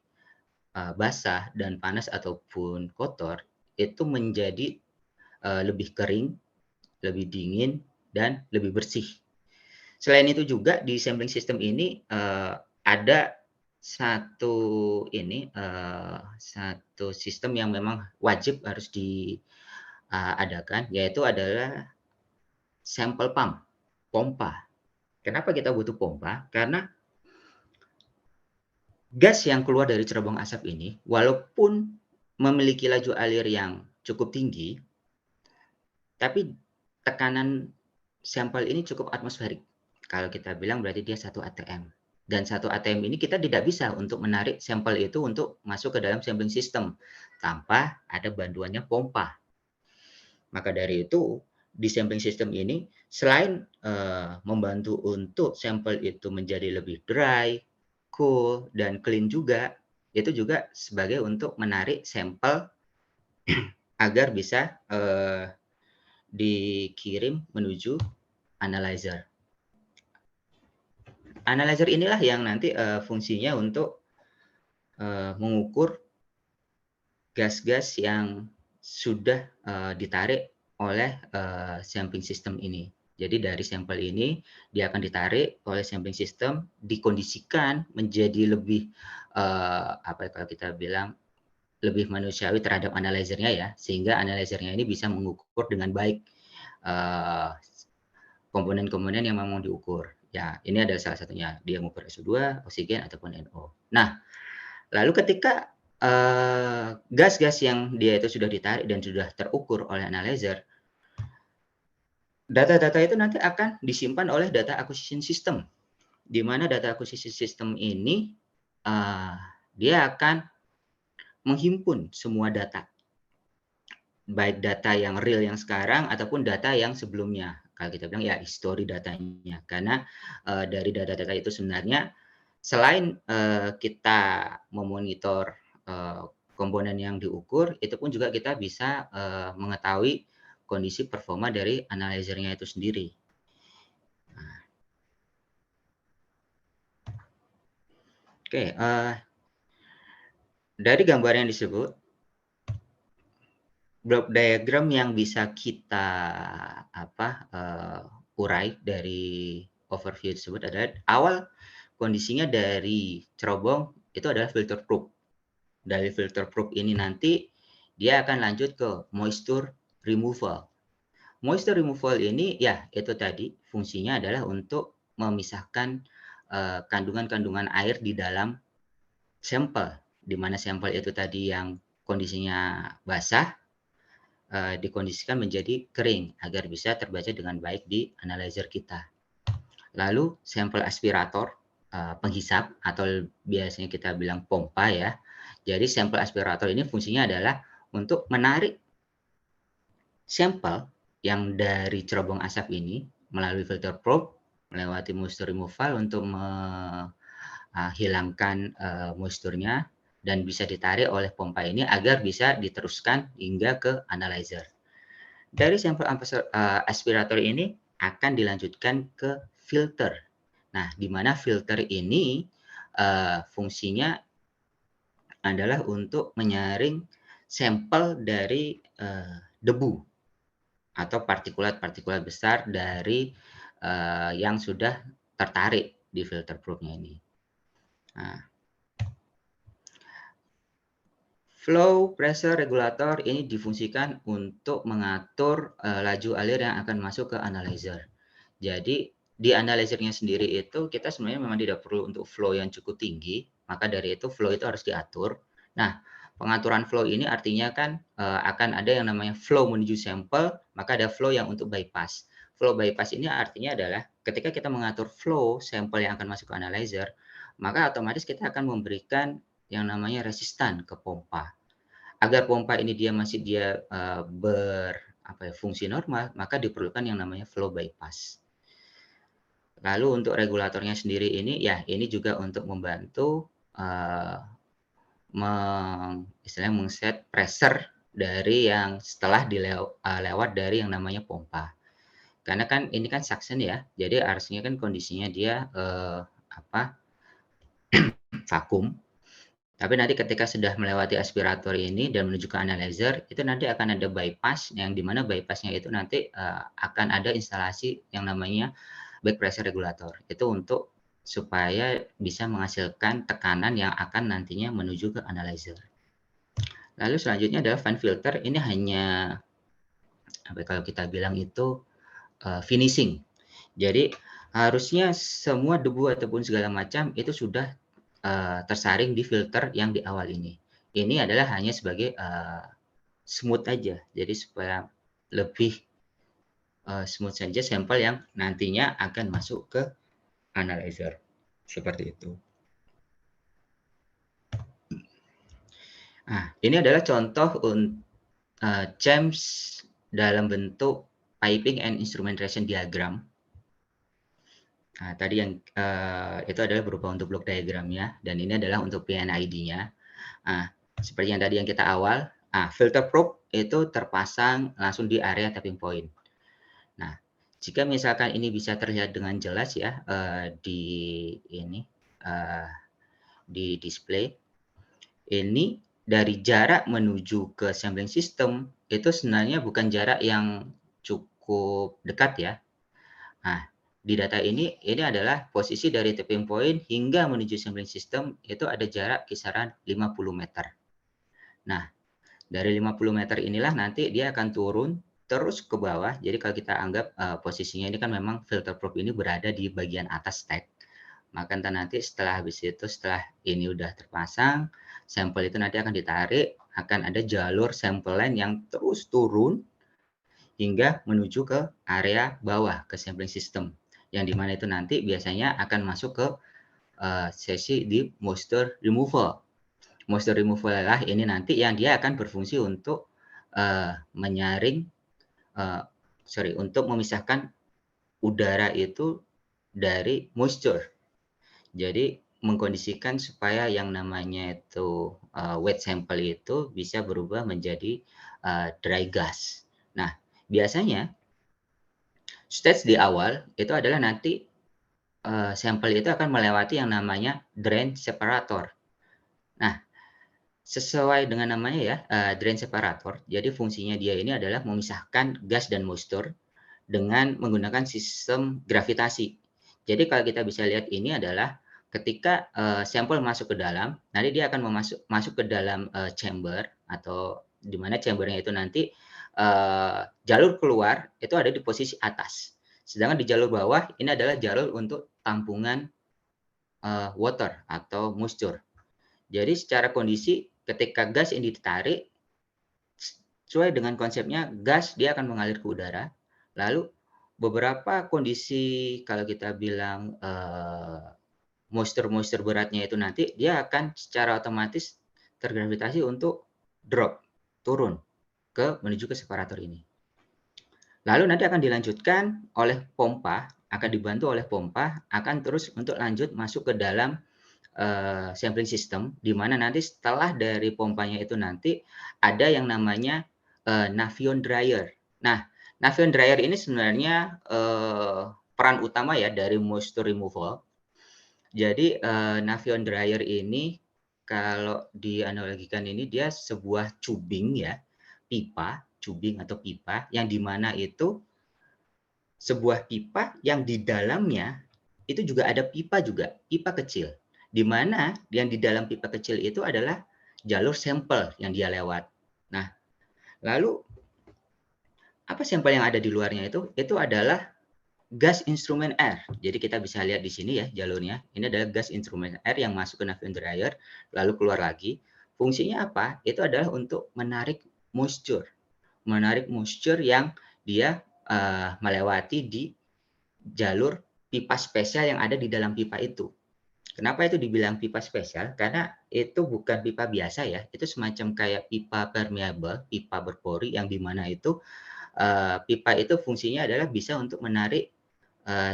basah dan panas ataupun kotor itu menjadi lebih kering, lebih dingin, dan lebih bersih. Selain itu juga di sampling system ini ada satu sistem yang memang wajib harus diadakan, yaitu adalah sampel pump, pompa. Kenapa kita butuh pompa? Karena gas yang keluar dari cerobong asap ini, walaupun memiliki laju alir yang cukup tinggi, tapi tekanan sampel ini cukup atmosferik. Kalau kita bilang berarti dia 1 atm. Dan 1 atm ini kita tidak bisa untuk menarik sampel itu untuk masuk ke dalam sampling system tanpa ada bantuannya pompa. Maka dari itu, di sampling system ini selain membantu untuk sampel itu menjadi lebih dry, cool, dan clean juga, itu juga sebagai untuk menarik sampel agar bisa dikirim menuju analyzer. Analyzer inilah yang nanti fungsinya untuk mengukur gas-gas yang sudah ditarik oleh sampling system ini. Jadi dari sampel ini dia akan ditarik oleh sampling system, dikondisikan menjadi lebih kalau kita bilang lebih manusiawi terhadap analyzernya ya, sehingga analyzernya ini bisa mengukur dengan baik komponen-komponen yang memang diukur. Ya, ini adalah salah satunya dia mengukur SO2, oksigen ataupun NO. Nah, lalu ketika gas-gas yang dia itu sudah ditarik dan sudah terukur oleh analyzer, data-data itu nanti akan disimpan oleh data acquisition system, di mana data acquisition system ini dia akan menghimpun semua data, baik data yang real yang sekarang ataupun data yang sebelumnya. Kalau kita bilang ya histori datanya, karena dari data-data itu sebenarnya selain kita memonitor komponen yang diukur, itu pun juga kita bisa mengetahui kondisi performa dari analyzer-nya itu sendiri. Oke, dari gambar yang disebut, block diagram yang bisa kita urai dari overview tersebut adalah awal kondisinya dari cerobong itu adalah filter probe. Dari filter probe ini nanti dia akan lanjut ke moisture removal. Moisture removal ini ya itu tadi fungsinya adalah untuk memisahkan kandungan-kandungan air di dalam sampel, di mana sampel itu tadi yang kondisinya basah dikondisikan menjadi kering agar bisa terbaca dengan baik di analyzer kita. Lalu sampel aspirator penghisap atau biasanya kita bilang pompa ya. Jadi sampel aspirator ini fungsinya adalah untuk menarik sampel yang dari cerobong asap ini melalui filter probe melewati moisture removal untuk menghilangkan moisturnya dan bisa ditarik oleh pompa ini agar bisa diteruskan hingga ke analyzer. Dari sampel aspirator ini akan dilanjutkan ke filter. Nah, di mana filter ini fungsinya adalah untuk menyaring sampel dari debu atau partikulat-partikulat besar dari yang sudah tertarik di filter probe-nya ini. Nah, flow pressure regulator ini difungsikan untuk mengatur laju alir yang akan masuk ke analyzer. Jadi di analyzer-nya sendiri itu kita sebenarnya memang tidak perlu untuk flow yang cukup tinggi, maka dari itu flow itu harus diatur. Nah, pengaturan flow ini artinya kan akan ada yang namanya flow menuju sampel, maka ada flow yang untuk bypass. Flow bypass ini artinya adalah ketika kita mengatur flow sampel yang akan masuk ke analyzer, maka otomatis kita akan memberikan yang namanya resistan ke pompa. Agar pompa ini masih fungsi normal, maka diperlukan yang namanya flow bypass. Lalu untuk regulatornya sendiri ini, ya ini juga untuk membantu meng-set pressure dari yang setelah lewat dari yang namanya pompa. Karena kan ini kan suction ya, jadi harusnya kan kondisinya dia vakum. Tapi nanti ketika sudah melewati aspirator ini dan menuju ke analyzer, itu nanti akan ada bypass, yang dimana bypassnya itu nanti akan ada instalasi yang namanya back pressure regulator. Itu untuk supaya bisa menghasilkan tekanan yang akan nantinya menuju ke analyzer. Lalu selanjutnya adalah fan filter. Ini hanya kalau kita bilang itu finishing. Jadi harusnya semua debu ataupun segala macam itu sudah tersaring di filter yang di awal ini. Ini adalah hanya sebagai smooth aja. Jadi supaya lebih smooth saja sampel yang nantinya akan masuk ke analyzer. Seperti itu. Nah, ini adalah contoh CHAMS dalam bentuk piping and instrumentation diagram. Nah, tadi yang itu adalah berupa untuk block diagramnya, dan ini adalah untuk PNID-nya. Nah, seperti yang tadi yang kita awal, filter probe itu terpasang langsung di area tapping point. Nah, jika misalkan ini bisa terlihat dengan jelas ya di display, ini dari jarak menuju ke sampling system itu sebenarnya bukan jarak yang cukup dekat ya. Nah, di data ini adalah posisi dari tapping point hingga menuju sampling system itu ada jarak kisaran 50 meter. Nah, dari 50 meter inilah nanti dia akan turun terus ke bawah. Jadi kalau kita anggap posisinya ini kan memang filter probe ini berada di bagian atas stack. Maka nanti setelah ini udah terpasang, sampel itu nanti akan ditarik, akan ada jalur sampel line yang terus turun hingga menuju ke area bawah, ke sampling system. Yang dimana itu nanti biasanya akan masuk ke sesi di moisture removal. Moisture removal adalah ini nanti yang dia akan berfungsi untuk untuk memisahkan udara itu dari moisture. Jadi mengkondisikan supaya yang namanya itu wet sample itu bisa berubah menjadi dry gas. Nah, biasanya stage di awal itu adalah nanti sampel itu akan melewati yang namanya drain separator. Nah, sesuai dengan namanya ya, drain separator. Jadi fungsinya dia ini adalah memisahkan gas dan moisture dengan menggunakan sistem gravitasi. Jadi kalau kita bisa lihat ini adalah ketika sampel masuk ke dalam, nanti dia akan masuk ke dalam chamber atau di mana chambernya itu nanti jalur keluar itu ada di posisi atas. Sedangkan di jalur bawah ini adalah jalur untuk tampungan water atau moisture. Jadi secara kondisi ketika gas ini ditarik, sesuai dengan konsepnya gas dia akan mengalir ke udara. Lalu beberapa kondisi kalau kita bilang moisture beratnya itu nanti dia akan secara otomatis tergravitasi untuk turun menuju ke separator ini. Lalu nanti akan dilanjutkan oleh pompa, akan dibantu oleh pompa, akan terus untuk lanjut masuk ke dalam sampling system, di mana nanti setelah dari pompanya itu nanti ada yang namanya Nafion dryer. Nah, Nafion dryer ini sebenarnya peran utama ya dari moisture removal. Jadi Nafion dryer ini kalau dianalogikan ini dia sebuah cubing ya, cubing atau pipa yang dimana itu sebuah pipa yang di dalamnya itu juga ada pipa kecil. Di mana yang di dalam pipa kecil itu adalah jalur sampel yang dia lewat. Nah, lalu apa sampel yang ada di luarnya itu? Itu adalah gas instrument air. Jadi kita bisa lihat di sini ya jalurnya. Ini adalah gas instrument air yang masuk ke Nafion dryer, lalu keluar lagi. Fungsinya apa? Itu adalah untuk menarik moisture. Menarik moisture yang dia melewati di jalur pipa spesial yang ada di dalam pipa itu. Kenapa itu dibilang pipa spesial? Karena itu bukan pipa biasa ya, itu semacam kayak pipa permeable, pipa berpori yang dimana itu pipa itu fungsinya adalah bisa untuk menarik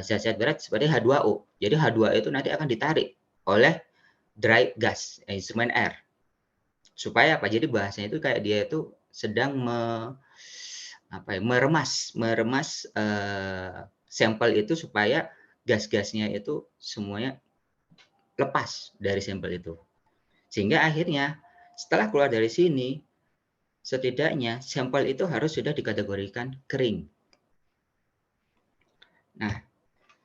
zat-zat berat seperti H2O. Jadi H2O itu nanti akan ditarik oleh dry gas, instrumen air. Supaya apa? Jadi bahasanya itu kayak dia itu sedang meremas sampel itu supaya gas-gasnya itu semuanya lepas dari sampel itu. Sehingga akhirnya setelah keluar dari sini, setidaknya sampel itu harus sudah dikategorikan kering. Nah,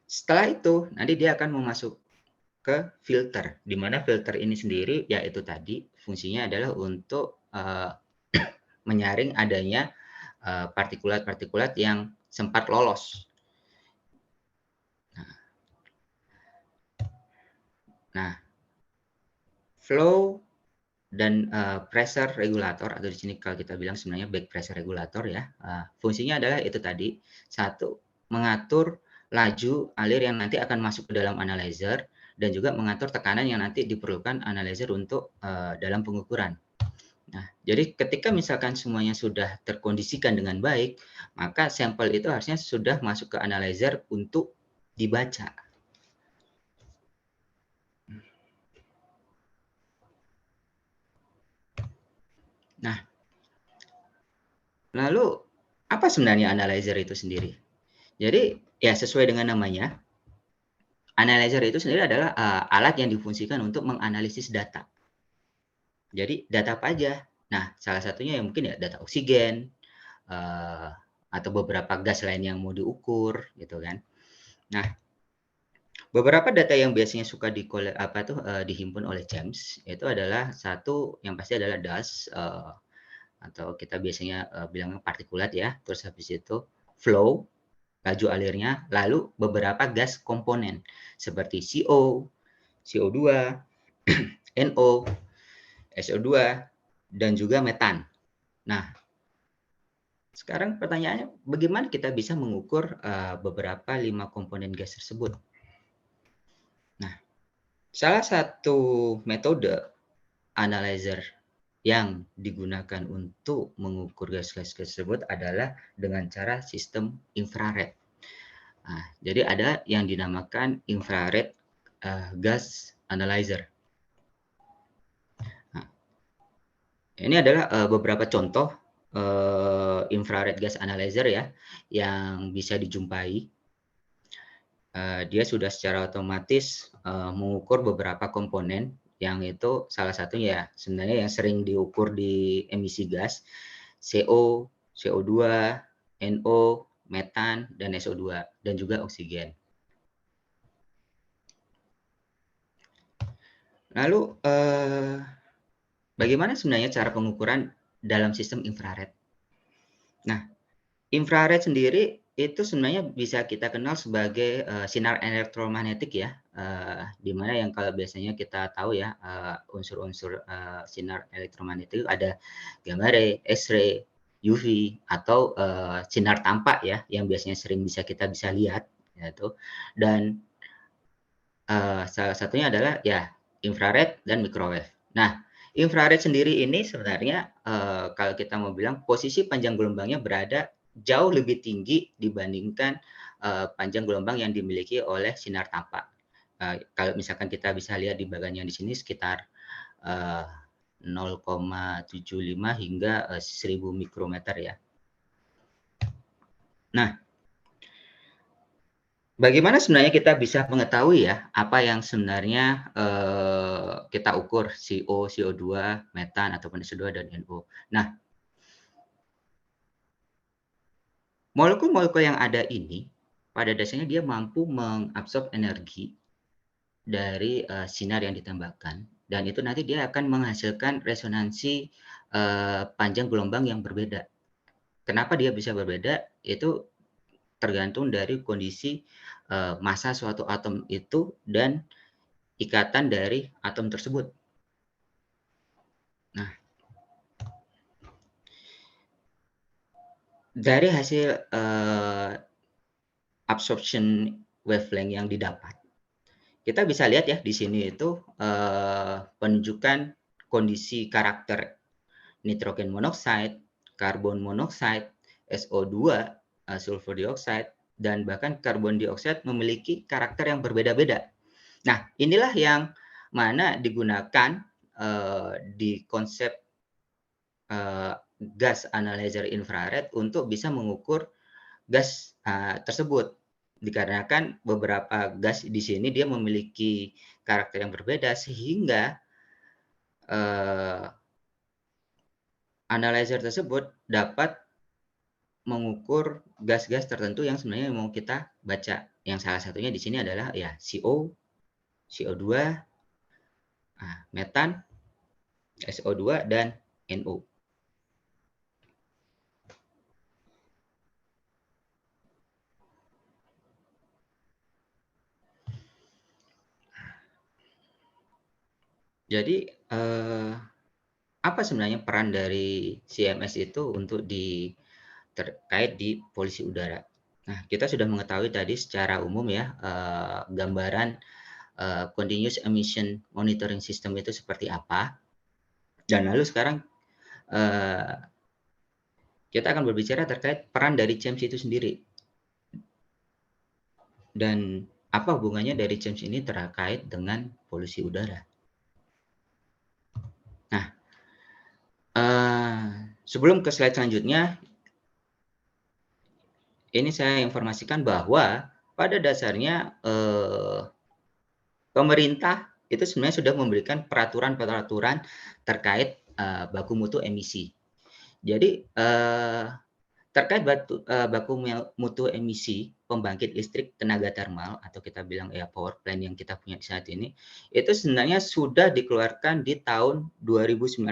setelah itu nanti dia akan masuk ke filter, di mana filter ini sendiri yaitu tadi fungsinya adalah untuk menyaring adanya partikulat-partikulat yang sempat lolos. Nah, flow dan pressure regulator atau di sini kalau kita bilang sebenarnya back pressure regulator ya, fungsinya adalah itu tadi, satu mengatur laju alir yang nanti akan masuk ke dalam analyzer dan juga mengatur tekanan yang nanti diperlukan analyzer untuk dalam pengukuran. Nah, jadi ketika misalkan semuanya sudah terkondisikan dengan baik, maka sampel itu harusnya sudah masuk ke analyzer untuk dibaca. Nah, lalu apa sebenarnya analyzer itu sendiri? Jadi ya sesuai dengan namanya, analyzer itu sendiri adalah alat yang difungsikan untuk menganalisis data. Jadi data apa aja? Nah, salah satunya yang mungkin ya data oksigen atau beberapa gas lain yang mau diukur, gitu kan. Nah, beberapa data yang biasanya suka dihimpun oleh James itu adalah satu yang pasti adalah dust atau kita biasanya bilangnya partikulat ya. Terus habis itu flow, laju alirnya, lalu beberapa gas komponen seperti CO, CO2, NO, SO2, dan juga metan. Nah, sekarang pertanyaannya bagaimana kita bisa mengukur beberapa 5 komponen gas tersebut? Nah, salah satu metode analyzer yang digunakan untuk mengukur gas-gas tersebut adalah dengan cara sistem infrared. Nah, jadi ada yang dinamakan infrared gas analyzer. Nah, ini adalah beberapa contoh infrared gas analyzer ya yang bisa dijumpai. Dia sudah secara otomatis mengukur beberapa komponen yang itu salah satunya ya sebenarnya yang sering diukur di emisi gas, CO, CO2, NO, metan, dan SO2, dan juga oksigen. Lalu, bagaimana sebenarnya cara pengukuran dalam sistem infrared? Nah, infrared sendiri itu sebenarnya bisa kita kenal sebagai sinar elektromagnetik ya, di mana yang kalau biasanya kita tahu ya unsur-unsur sinar elektromagnetik ada gamma ray, X-ray, UV atau sinar tampak ya yang biasanya sering bisa lihat yaitu dan salah satunya adalah ya infrared dan microwave. Nah, infrared sendiri ini sebenarnya kalau kita mau bilang posisi panjang gelombangnya berada jauh lebih tinggi dibandingkan panjang gelombang yang dimiliki oleh sinar tampak. Kalau misalkan kita bisa lihat di bagian di sini sekitar 0,75 hingga 1000 mikrometer ya. Nah, bagaimana sebenarnya kita bisa mengetahui ya apa yang sebenarnya kita ukur CO, CO2, metan ataupun SO2 dan NO. Nah, molekul-molekul yang ada ini pada dasarnya dia mampu mengabsorb energi dari sinar yang ditembakkan dan itu nanti dia akan menghasilkan resonansi panjang gelombang yang berbeda. Kenapa dia bisa berbeda? Itu tergantung dari kondisi massa suatu atom itu dan ikatan dari atom tersebut. Nah, dari hasil absorption wavelength yang didapat, kita bisa lihat ya di sini itu penunjukan kondisi karakter nitrogen monoxide, karbon monoxide, SO2, sulfur dioxide, dan bahkan karbon dioksida memiliki karakter yang berbeda-beda. Nah, inilah yang mana digunakan di konsep gas analyzer infrared untuk bisa mengukur gas tersebut. Dikarenakan beberapa gas di sini dia memiliki karakter yang berbeda sehingga analyzer tersebut dapat mengukur gas-gas tertentu yang sebenarnya mau kita baca. Yang salah satunya di sini adalah ya CO, CO2, metan, SO2 dan NO. Jadi apa sebenarnya peran dari CMS itu untuk terkait di polusi udara? Nah, kita sudah mengetahui tadi secara umum ya gambaran continuous emission monitoring system itu seperti apa. Dan lalu sekarang kita akan berbicara terkait peran dari CMS itu sendiri. Dan apa hubungannya dari CMS ini terkait dengan polusi udara? Nah, sebelum ke slide selanjutnya, ini saya informasikan bahwa pada dasarnya pemerintah itu sebenarnya sudah memberikan peraturan-peraturan terkait baku mutu emisi. Jadi terkait baku mutu emisi pembangkit listrik tenaga termal atau kita bilang ya power plant yang kita punya saat ini itu sebenarnya sudah dikeluarkan di tahun 2019.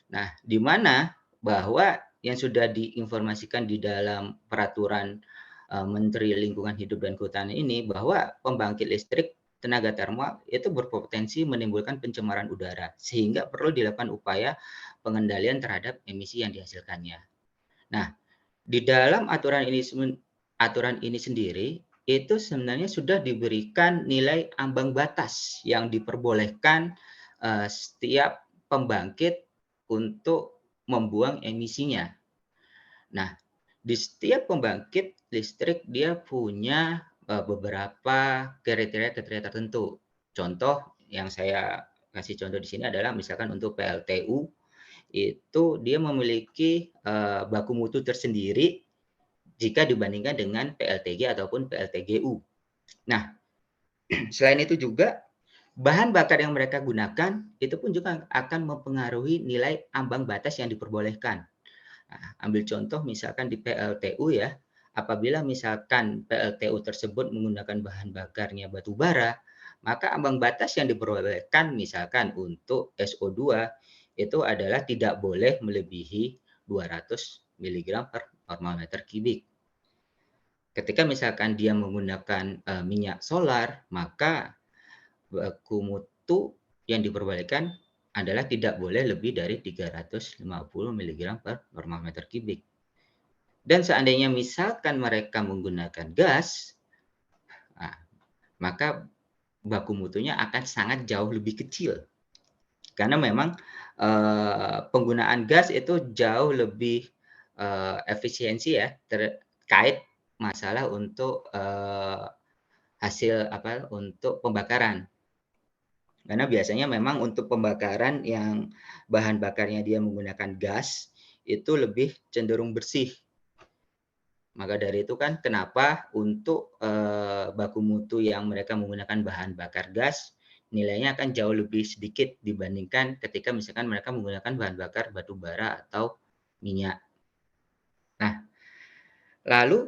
Nah, di mana bahwa yang sudah diinformasikan di dalam peraturan Menteri Lingkungan Hidup dan Kehutanan ini bahwa pembangkit listrik tenaga termal itu berpotensi menimbulkan pencemaran udara sehingga perlu dilakukan upaya pengendalian terhadap emisi yang dihasilkannya. Nah, di dalam aturan ini sendiri itu sebenarnya sudah diberikan nilai ambang batas yang diperbolehkan setiap pembangkit untuk membuang emisinya. Nah, di setiap pembangkit listrik dia punya beberapa kriteria tertentu. contoh yang saya kasih contoh di sini adalah misalkan untuk PLTU itu dia memiliki baku mutu tersendiri jika dibandingkan dengan PLTG ataupun PLTGU. Nah, selain itu juga bahan bakar yang mereka gunakan itu pun juga akan mempengaruhi nilai ambang batas yang diperbolehkan. Nah, ambil contoh misalkan di PLTU ya, apabila misalkan PLTU tersebut menggunakan bahan bakarnya batu bara, maka ambang batas yang diperbolehkan misalkan untuk SO2 itu adalah tidak boleh melebihi 200 mg per normal meter kubik. Ketika misalkan dia menggunakan minyak solar, maka baku mutu yang diperbolehkan adalah tidak boleh lebih dari 350 mg per normal meter kubik. Dan seandainya misalkan mereka menggunakan gas, maka baku mutunya akan sangat jauh lebih kecil. Karena memang penggunaan gas itu jauh lebih efisiensi ya terkait masalah untuk hasil untuk pembakaran. Karena biasanya memang untuk pembakaran yang bahan bakarnya dia menggunakan gas itu lebih cenderung bersih. Maka dari itu kan kenapa untuk baku mutu yang mereka menggunakan bahan bakar gas nilainya akan jauh lebih sedikit dibandingkan ketika misalkan mereka menggunakan bahan bakar batu bara atau minyak. Nah, lalu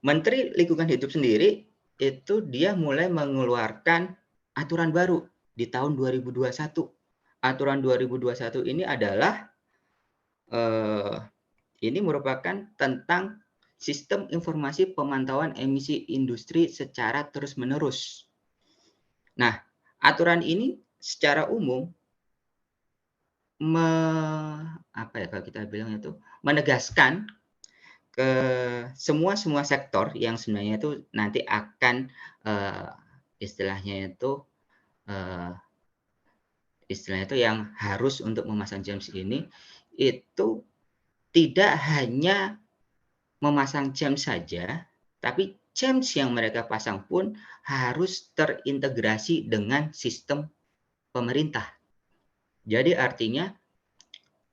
Menteri Lingkungan Hidup sendiri itu dia mulai mengeluarkan aturan baru di tahun 2021. Aturan 2021 ini adalah ini merupakan tentang sistem informasi pemantauan emisi industri secara terus-menerus. Nah, aturan ini secara umum kalau kita bilang itu menegaskan ke semua sektor yang sebenarnya itu nanti akan istilahnya itu yang harus untuk memasang JEMS ini itu tidak hanya memasang JEMS saja, tapi JEMS yang mereka pasang pun harus terintegrasi dengan sistem pemerintah. Jadi artinya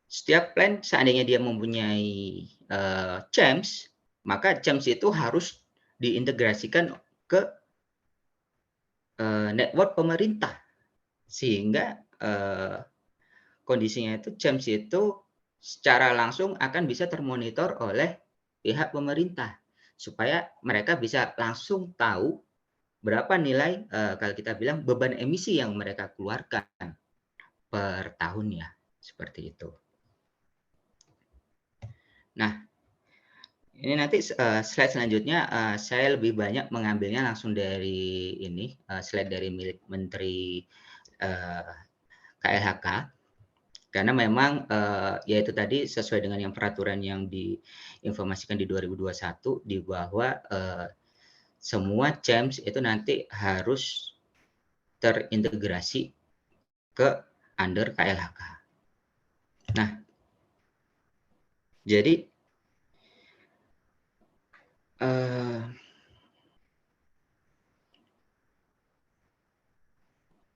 setiap plan seandainya dia mempunyai JEMS, maka JEMS itu harus diintegrasikan ke network pemerintah. Sehingga kondisinya itu JEMS itu secara langsung akan bisa termonitor oleh pihak pemerintah. Supaya mereka bisa langsung tahu berapa nilai kalau kita bilang beban emisi yang mereka keluarkan per tahunnya. Seperti itu. Nah, ini nanti slide selanjutnya saya lebih banyak mengambilnya langsung dari ini slide dari milik Menteri KLHK karena memang yaitu tadi sesuai dengan yang peraturan yang diinformasikan di 2021 di bahwa semua JEMS itu nanti harus terintegrasi ke under KLHK. Nah, jadi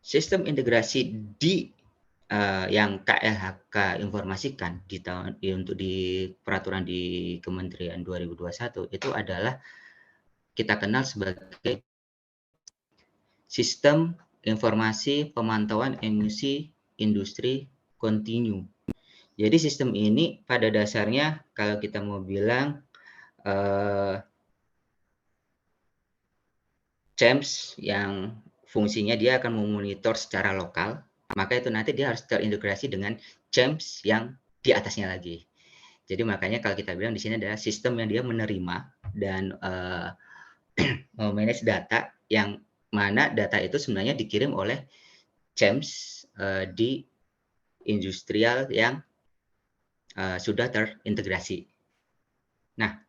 sistem integrasi yang KLHK informasikan untuk di peraturan di Kementerian 2021 itu adalah kita kenal sebagai sistem informasi pemantauan emisi industri kontinu. Jadi sistem ini pada dasarnya kalau kita mau bilang JEMS yang fungsinya dia akan memonitor secara lokal, maka itu nanti dia harus terintegrasi dengan JEMS yang di atasnya lagi. Jadi makanya kalau kita bilang di sini adalah sistem yang dia menerima dan memanage data yang mana data itu sebenarnya dikirim oleh JEMS di industrial yang sudah terintegrasi. Nah,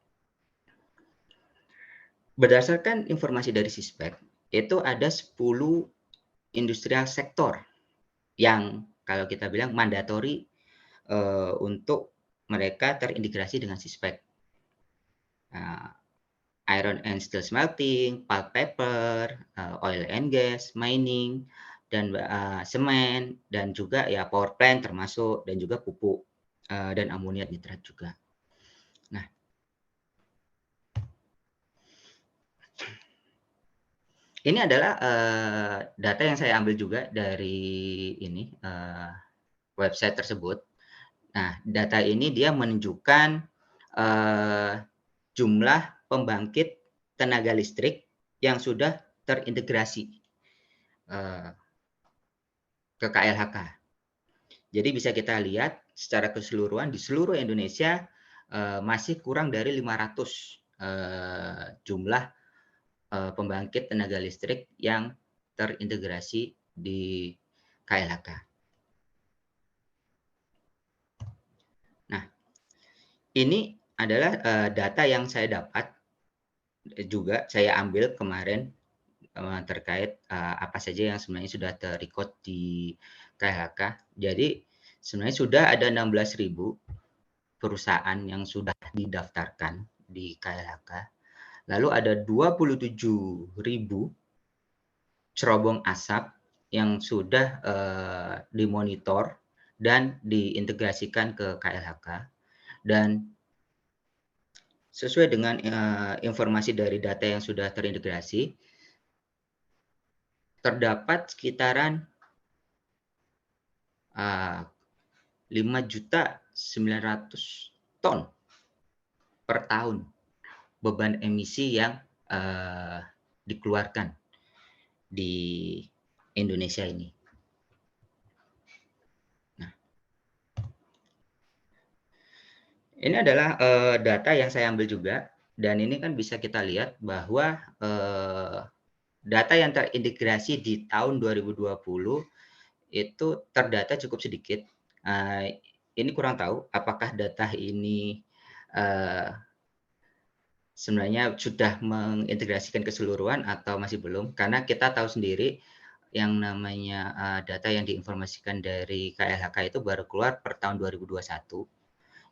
berdasarkan informasi dari Sispek, itu ada 10 industrial sektor yang kalau kita bilang mandatori untuk mereka terintegrasi dengan Sispek. Nah, iron and steel smelting, pulp paper, oil and gas, mining, dan semen, dan juga ya power plant termasuk, dan juga pupuk dan amonium nitrat juga. Nah, ini adalah data yang saya ambil juga dari ini website tersebut. Nah, data ini dia menunjukkan jumlah pembangkit tenaga listrik yang sudah terintegrasi ke KLHK. Jadi bisa kita lihat secara keseluruhan di seluruh Indonesia masih kurang dari 500 jumlah pembangkit tenaga listrik yang terintegrasi di KLHK. Nah, ini adalah data yang saya dapat juga saya ambil kemarin terkait apa saja yang sebenarnya sudah terrecord di KLHK. Jadi sebenarnya sudah ada 16.000 perusahaan yang sudah didaftarkan di KLHK. Lalu ada 27.000 cerobong asap yang sudah dimonitor dan diintegrasikan ke KLHK. Dan sesuai dengan informasi dari data yang sudah terintegrasi, terdapat sekitaran 5.900.000 ton per tahun beban emisi yang dikeluarkan di Indonesia ini. Nah, ini adalah data yang saya ambil juga, dan ini kan bisa kita lihat bahwa data yang terintegrasi di tahun 2020 itu terdata cukup sedikit. Ini kurang tahu apakah data ini sebenarnya sudah mengintegrasikan keseluruhan atau masih belum, karena kita tahu sendiri yang namanya data yang diinformasikan dari KLHK itu baru keluar per tahun 2021.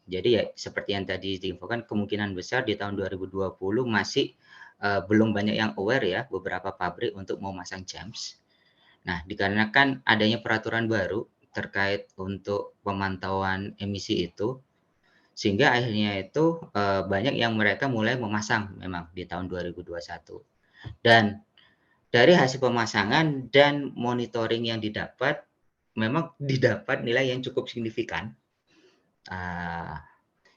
Jadi ya seperti yang tadi diinfokan, kemungkinan besar di tahun 2020 masih belum banyak yang aware ya, beberapa pabrik untuk memasang jams. Nah, dikarenakan adanya peraturan baru terkait untuk pemantauan emisi itu, sehingga akhirnya itu banyak yang mereka mulai memasang memang di tahun 2021. Dan dari hasil pemasangan dan monitoring yang didapat, memang didapat nilai yang cukup signifikan.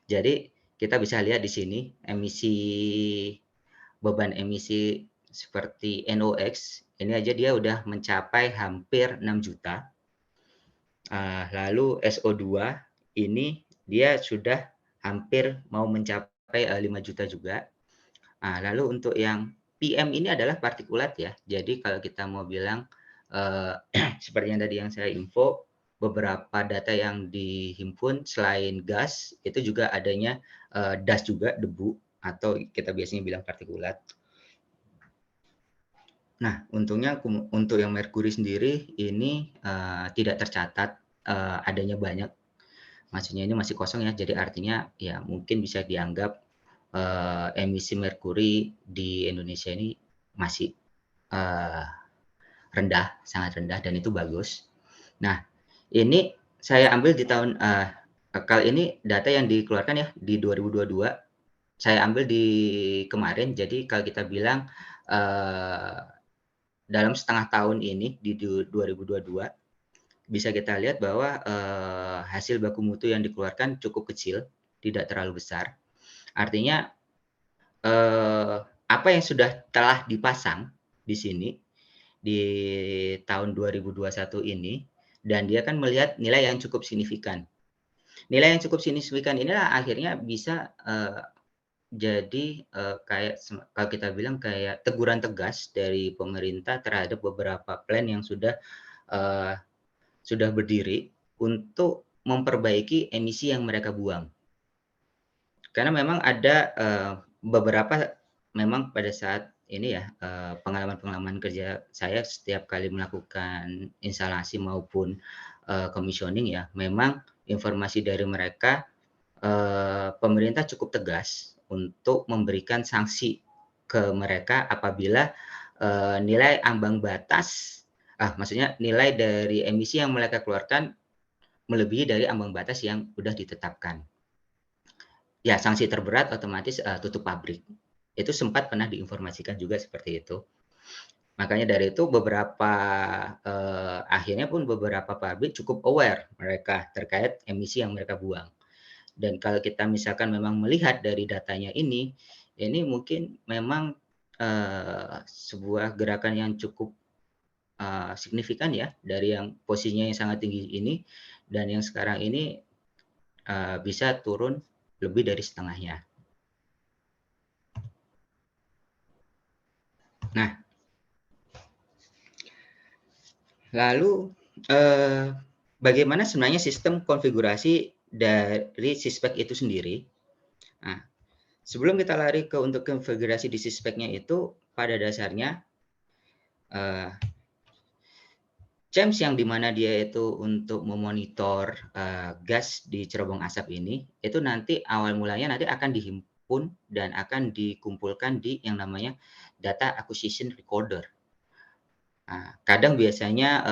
Jadi kita bisa lihat di sini beban emisi seperti NOx, ini aja dia udah mencapai hampir 6 juta. Lalu SO2 ini dia sudah hampir mau mencapai 5 juta juga. Lalu untuk yang PM ini adalah partikulat ya. Jadi kalau kita mau bilang seperti yang tadi yang saya info, beberapa data yang dihimpun selain gas itu juga adanya das juga, debu, atau kita biasanya bilang partikulat. Nah, untungnya untuk yang merkuri sendiri ini tidak tercatat adanya banyak. Maksudnya ini masih kosong ya, jadi artinya ya mungkin bisa dianggap emisi merkuri di Indonesia ini masih rendah, sangat rendah, dan itu bagus. Nah, ini saya ambil di tahun kali ini data yang dikeluarkan ya di 2022. Saya ambil di kemarin. Jadi kalau kita bilang dalam setengah tahun ini di 2022 bisa kita lihat bahwa hasil baku mutu yang dikeluarkan cukup kecil, tidak terlalu besar. Artinya apa yang sudah telah dipasang di sini di tahun 2021 ini, dan dia kan melihat nilai yang cukup signifikan. Nilai yang cukup signifikan inilah akhirnya bisa jadi kayak kalau kita bilang kayak teguran tegas dari pemerintah terhadap beberapa plan yang sudah berdiri untuk memperbaiki emisi yang mereka buang. Karena memang ada beberapa memang pada saat ini ya pengalaman kerja saya setiap kali melakukan instalasi maupun commissioning ya, memang informasi dari mereka pemerintah cukup tegas untuk memberikan sanksi ke mereka apabila nilai ambang batas, maksudnya nilai dari emisi yang mereka keluarkan melebihi dari ambang batas yang sudah ditetapkan. Ya, sanksi terberat otomatis tutup pabrik. Itu sempat pernah diinformasikan juga seperti itu. Makanya dari itu beberapa akhirnya pun beberapa pabrik cukup aware mereka terkait emisi yang mereka buang. Dan kalau kita misalkan memang melihat dari datanya ini mungkin memang sebuah gerakan yang cukup signifikan ya dari yang posisinya yang sangat tinggi ini dan yang sekarang ini bisa turun lebih dari setengahnya. Nah, lalu bagaimana sebenarnya sistem konfigurasi dari Syspeq itu sendiri? Nah, sebelum kita lari ke untuk konfigurasi di Syspeq-nya itu, pada dasarnya CHEMS yang dimana dia itu untuk memonitor gas di cerobong asap ini, itu nanti awal mulanya nanti akan dihimpun dan akan dikumpulkan di yang namanya data acquisition recorder. Nah, kadang biasanya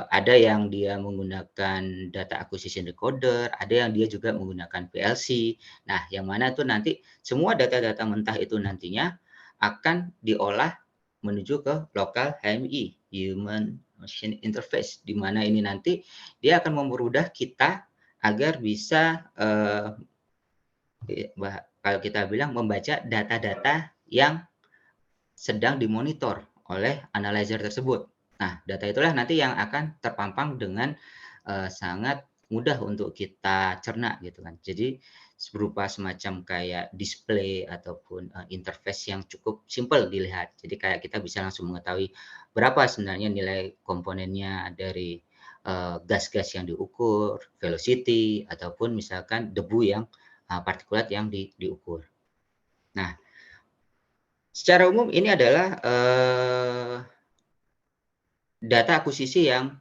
ada yang dia menggunakan data acquisition recorder, ada yang dia juga menggunakan PLC. Nah, yang mana itu nanti semua data-data mentah itu nantinya akan diolah menuju ke local HMI, Human Machine Interface, di mana ini nanti dia akan mempermudah kita agar bisa kalau kita bilang membaca data-data yang sedang dimonitor oleh analyzer tersebut. Nah, data itulah nanti yang akan terpampang dengan sangat mudah untuk kita cerna gitu kan. Jadi berupa semacam kayak display ataupun interface yang cukup simpel dilihat. Jadi kayak kita bisa langsung mengetahui berapa sebenarnya nilai komponennya dari gas-gas yang diukur, velocity ataupun misalkan debu yang partikulat yang diukur. Nah, secara umum ini adalah data akuisisi yang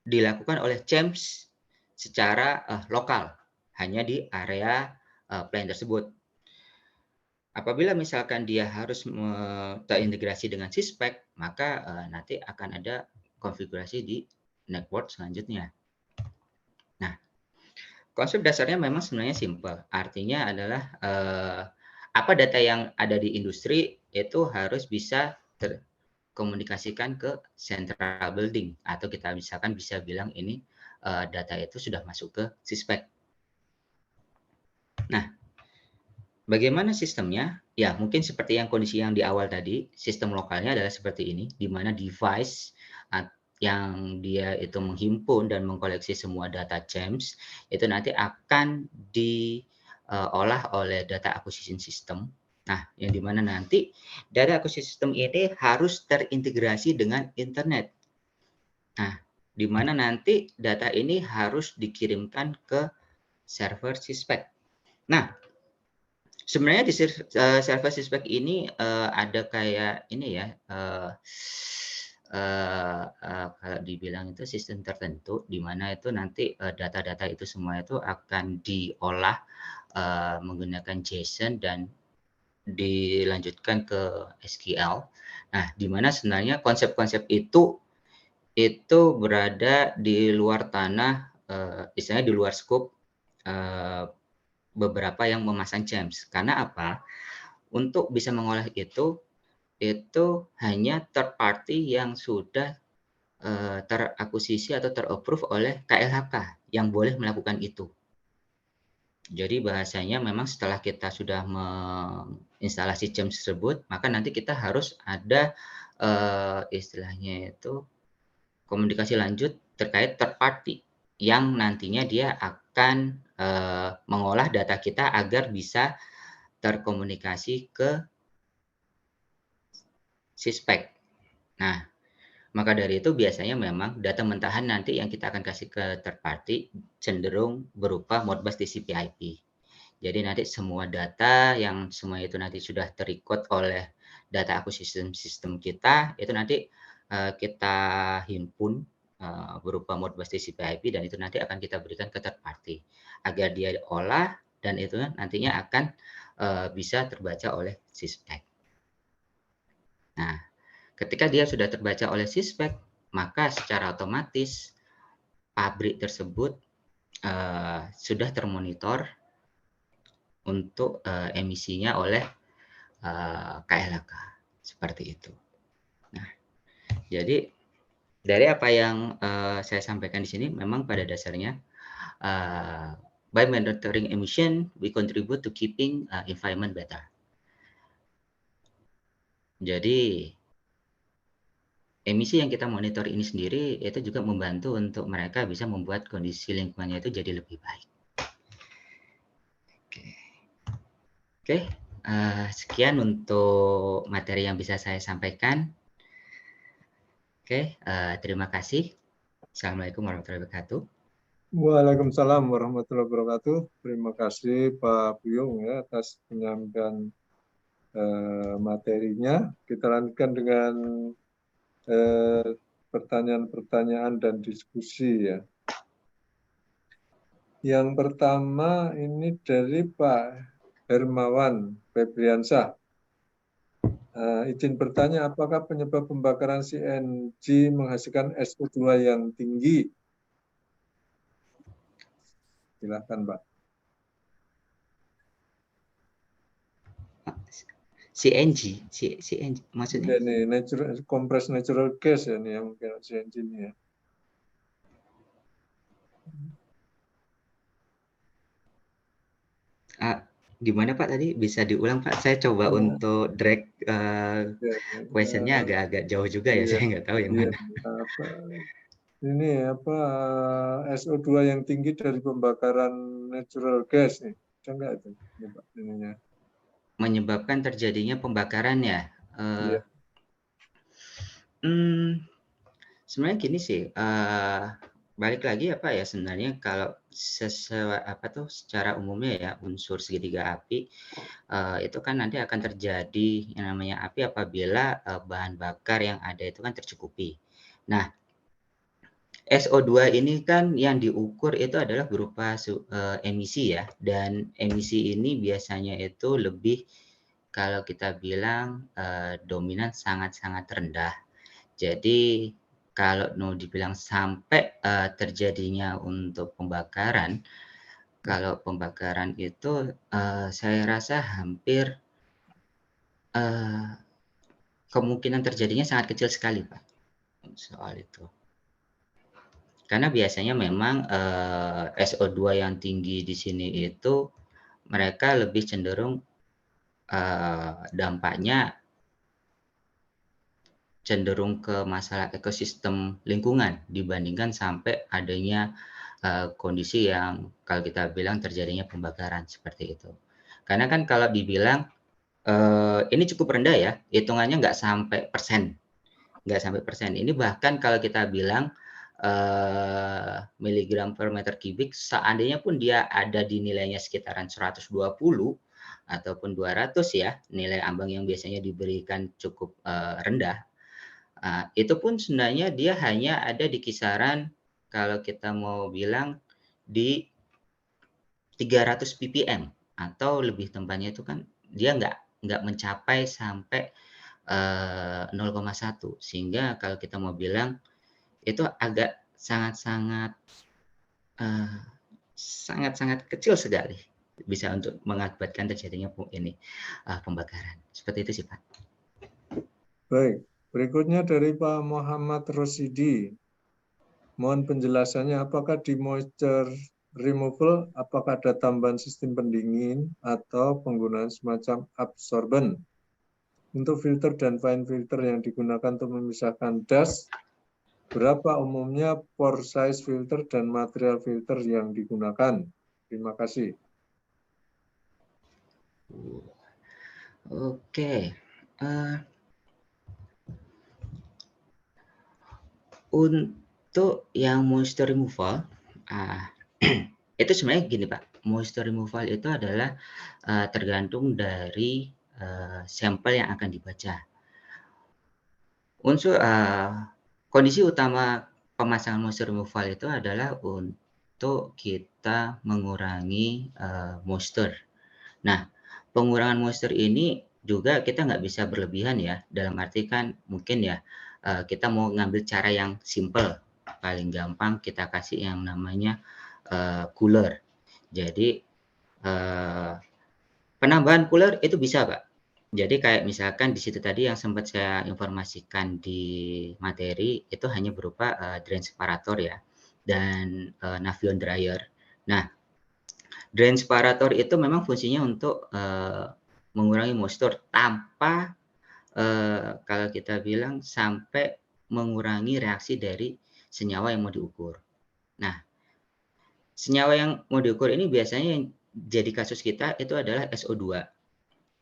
dilakukan oleh CHEMS secara lokal, hanya di area plant tersebut. Apabila misalkan dia harus terintegrasi dengan Syspeq, maka nanti akan ada konfigurasi di network selanjutnya. Nah, konsep dasarnya memang sebenarnya simpel. Artinya adalah apa data yang ada di industri itu harus bisa terkomunikasikan ke central building atau kita misalkan bisa bilang ini data itu sudah masuk ke Syspeq. Nah, bagaimana sistemnya? Ya, mungkin seperti yang kondisi yang di awal tadi, sistem lokalnya adalah seperti ini, di mana device yang dia itu menghimpun dan mengkoleksi semua data CHEMS itu nanti akan diolah oleh data acquisition system. Nah, yang dimana nanti data acquisition system ini harus terintegrasi dengan internet. Nah, di mana nanti data ini harus dikirimkan ke server Syspeq. Nah, sebenarnya di server Syspeq ini ada kayak ini ya, kalau dibilang itu sistem tertentu, di mana itu nanti data-data itu semua itu akan diolah menggunakan JSON dan dilanjutkan ke SQL. Nah, di mana sebenarnya konsep-konsep itu berada di luar tanah, istilahnya di luar skop beberapa yang memasang CHEMS. Karena apa? Untuk bisa mengolah itu hanya third party yang sudah terakuisisi atau terapprove oleh KLHK yang boleh melakukan itu. Jadi bahasanya memang setelah kita sudah menginstalasi CHEMS tersebut, maka nanti kita harus ada istilahnya itu komunikasi lanjut terkait third party yang nantinya dia akan mengolah data kita agar bisa terkomunikasi ke Syspeq. Nah, maka dari itu biasanya memang data mentahan nanti yang kita akan kasih ke third party cenderung berupa Modbus TCP/IP. Jadi nanti semua data yang semua itu nanti sudah terrecord oleh data acquisition system kita, itu nanti kita himpun berupa Modbus TCP/IP dan itu nanti akan kita berikan ke third party agar dia olah dan itu nantinya akan bisa terbaca oleh Syspeq. Nah, ketika dia sudah terbaca oleh Sispek, maka secara otomatis pabrik tersebut sudah termonitor untuk emisinya oleh KLHK, seperti itu. Nah, jadi dari apa yang saya sampaikan di sini, memang pada dasarnya by monitoring emission, we contribute to keeping environment better. Jadi emisi yang kita monitor ini sendiri itu juga membantu untuk mereka bisa membuat kondisi lingkungannya itu jadi lebih baik. Oke, sekian untuk materi yang bisa saya sampaikan. Oke, terima kasih. Assalamualaikum warahmatullahi wabarakatuh. Waalaikumsalam warahmatullahi wabarakatuh. Terima kasih Pak Buyung ya atas penyampaian materinya. Kita lanjutkan dengan pertanyaan-pertanyaan dan diskusi ya. Yang pertama ini dari Pak Hermawan Febriansyah. Izin bertanya, apakah penyebab pembakaran CNG menghasilkan SO2 yang tinggi? Silakan, Pak. CNG maksudnya? Ini compressed natural gas ya, ini yang mungkin CNG ini ya. Gimana Pak tadi? Bisa diulang Pak? Saya coba untuk drag questionnya agak-agak jauh juga ya, saya nggak tahu yang mana. Ini apa SO2 yang tinggi dari pembakaran natural gas nih, ada nggak itu ininya? Menyebabkan terjadinya pembakaran ya. Sebenarnya gini sih, balik lagi apa ya sebenarnya kalau secara umumnya ya unsur segitiga api itu kan nanti akan terjadi yang namanya api apabila bahan bakar yang ada itu kan tercukupi. Nah, SO2 ini kan yang diukur itu adalah berupa emisi ya, dan emisi ini biasanya itu lebih kalau kita bilang dominan sangat-sangat rendah. Jadi kalau mau dibilang sampai terjadinya untuk pembakaran, kalau pembakaran itu saya rasa hampir kemungkinan terjadinya sangat kecil sekali Pak soal itu. Karena biasanya memang SO2 yang tinggi di sini itu mereka lebih cenderung dampaknya cenderung ke masalah ekosistem lingkungan dibandingkan sampai adanya kondisi yang kalau kita bilang terjadinya pembakaran seperti itu. Karena kan kalau dibilang ini cukup rendah ya, hitungannya nggak sampai persen. Ini bahkan kalau kita bilang miligram per meter kubik, seandainya pun dia ada di nilainya sekitaran 120 ataupun 200 ya, nilai ambang yang biasanya diberikan cukup rendah, itu pun sebenarnya dia hanya ada di kisaran kalau kita mau bilang di 300 ppm atau lebih tepatnya itu kan dia nggak mencapai sampai 0,1 sehingga kalau kita mau bilang itu agak sangat-sangat kecil sekali bisa untuk mengakibatkan terjadinya pembakaran. Seperti itu sih Pak. Baik, berikutnya dari Pak Muhammad Rosidi. Mohon penjelasannya apakah di moisture removal apakah ada tambahan sistem pendingin atau penggunaan semacam absorben untuk filter dan fine filter yang digunakan untuk memisahkan dust. Berapa umumnya pore size filter dan material filter yang digunakan? Terima kasih. Oke. Untuk yang moisture removal, itu sebenarnya gini Pak, moisture removal itu adalah tergantung dari sampel yang akan dibaca. Unsur kondisi utama pemasangan moisture removal itu adalah untuk kita mengurangi moisture. Nah, pengurangan moisture ini juga kita nggak bisa berlebihan ya, dalam arti kan mungkin ya kita mau ngambil cara yang simple, paling gampang kita kasih yang namanya cooler. Jadi penambahan cooler itu bisa, Pak. Jadi kayak misalkan di situ tadi yang sempat saya informasikan di materi itu hanya berupa drain separator ya dan Nafion dryer. Nah, drain separator itu memang fungsinya untuk mengurangi moisture tanpa kalau kita bilang sampai mengurangi reaksi dari senyawa yang mau diukur. Nah, senyawa yang mau diukur ini biasanya yang jadi kasus kita itu adalah SO2.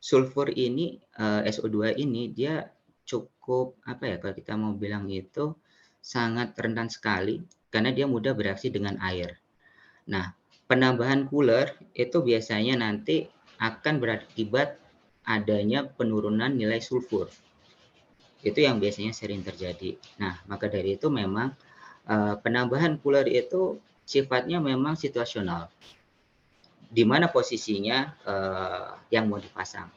Sulfur ini, SO2 ini dia cukup, apa ya, kalau kita mau bilang itu sangat rentan sekali karena dia mudah bereaksi dengan air. Nah, penambahan cooler itu biasanya nanti akan berakibat adanya penurunan nilai sulfur. Itu yang biasanya sering terjadi. Nah, maka dari itu memang penambahan cooler itu sifatnya memang situasional. Di mana posisinya yang mau dipasang.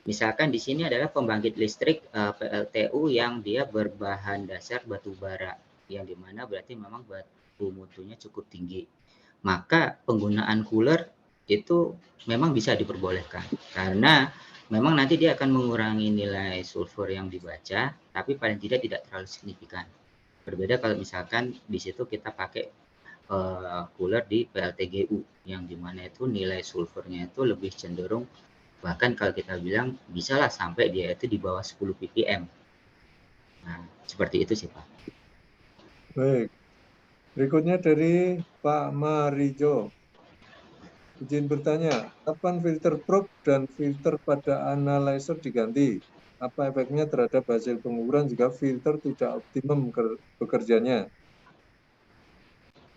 Misalkan di sini adalah pembangkit listrik PLTU yang dia berbahan dasar batu bara, yang dimana berarti memang baku mutunya cukup tinggi. Maka penggunaan cooler itu memang bisa diperbolehkan, karena memang nanti dia akan mengurangi nilai sulfur yang dibaca, tapi paling tidak terlalu signifikan. Berbeda kalau misalkan di situ kita pakai cooler di PLTGU, yang dimana itu nilai sulfurnya itu lebih cenderung, bahkan kalau kita bilang bisalah sampai dia itu di bawah 10 ppm. Nah, seperti itu sih Pak. Baik. Berikutnya dari Pak Marijo. Izin bertanya, kapan filter probe dan filter pada analyzer diganti? Apa efeknya terhadap hasil pengukuran jika filter tidak optimum bekerjanya?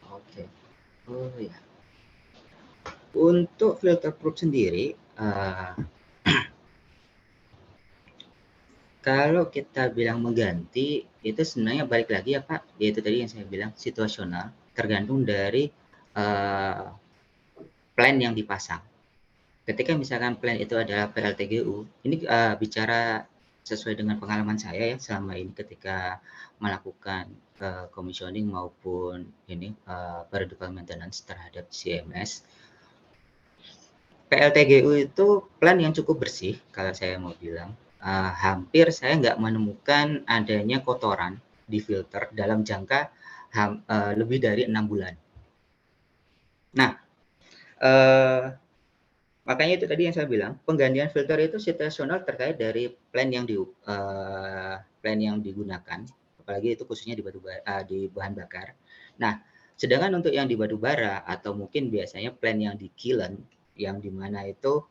Oke. Oh ya. Untuk filter probe sendiri, kalau kita bilang mengganti, itu sebenarnya balik lagi ya Pak, yaitu tadi yang saya bilang situasional, tergantung dari plan yang dipasang. Ketika misalkan plan itu adalah PLTGU, ini bicara sesuai dengan pengalaman saya ya selama ini ketika melakukan commissioning maupun ini periodical maintenance terhadap CMS. PLTGU itu plan yang cukup bersih kalau saya mau bilang. Hampir saya nggak menemukan adanya kotoran di filter dalam jangka lebih dari 6 bulan. Nah, makanya itu tadi yang saya bilang, penggantian filter itu situasional terkait dari plan yang digunakan, apalagi itu khususnya di bahan bakar. Nah, sedangkan untuk yang di batu bara atau mungkin biasanya plan yang di kiln, yang dimana itu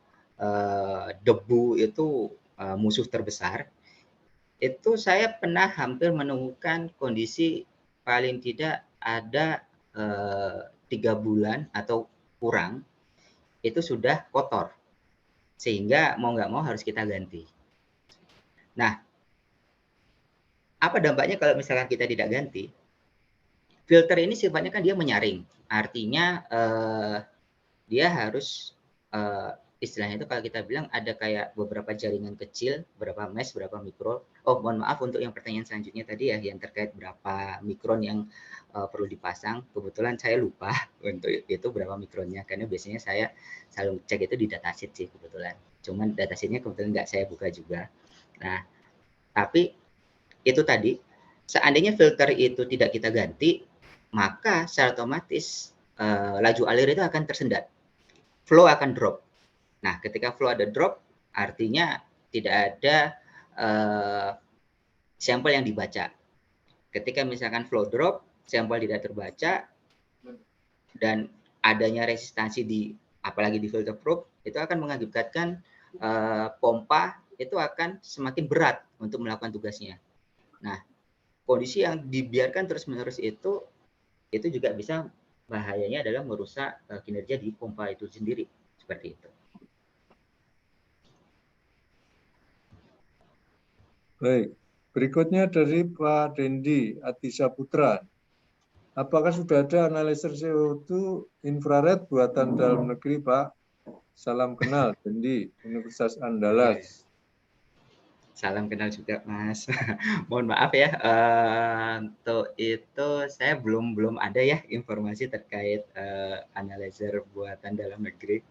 debu itu musuh terbesar, itu saya pernah hampir menemukan kondisi paling tidak ada 3 bulan atau kurang itu sudah kotor, sehingga mau nggak mau harus kita ganti. Nah, apa dampaknya kalau misalkan kita tidak ganti? Filter ini sifatnya kan dia menyaring, artinya dia harus istilahnya itu kalau kita bilang ada kayak beberapa jaringan kecil, berapa mesh, berapa mikro. Oh, mohon maaf untuk yang pertanyaan selanjutnya tadi ya, yang terkait berapa mikron yang perlu dipasang. Kebetulan saya lupa untuk itu berapa mikronnya, karena biasanya saya selalu cek itu di datasheet sih kebetulan. Cuman datasheetnya kebetulan nggak saya buka juga. Nah, tapi itu tadi, seandainya filter itu tidak kita ganti, maka secara otomatis laju alir itu akan tersendat. Flow akan drop. Nah, ketika flow ada drop, artinya tidak ada sampel yang dibaca. Ketika misalkan flow drop, sampel tidak terbaca, dan adanya resistansi apalagi di filter probe, itu akan mengakibatkan pompa itu akan semakin berat untuk melakukan tugasnya. Nah, kondisi yang dibiarkan terus-menerus itu juga bisa bahayanya adalah merusak kinerja di pompa itu sendiri, seperti itu. Baik, berikutnya dari Pak Dendi Atisa Putra. Apakah sudah ada analisis CO2 infrared buatan dalam negeri, Pak? Salam kenal, Dendi, Universitas Andalas. Salam kenal juga, Mas. Mohon maaf ya, untuk itu saya belum ada ya informasi terkait, analyzer buatan dalam negeri.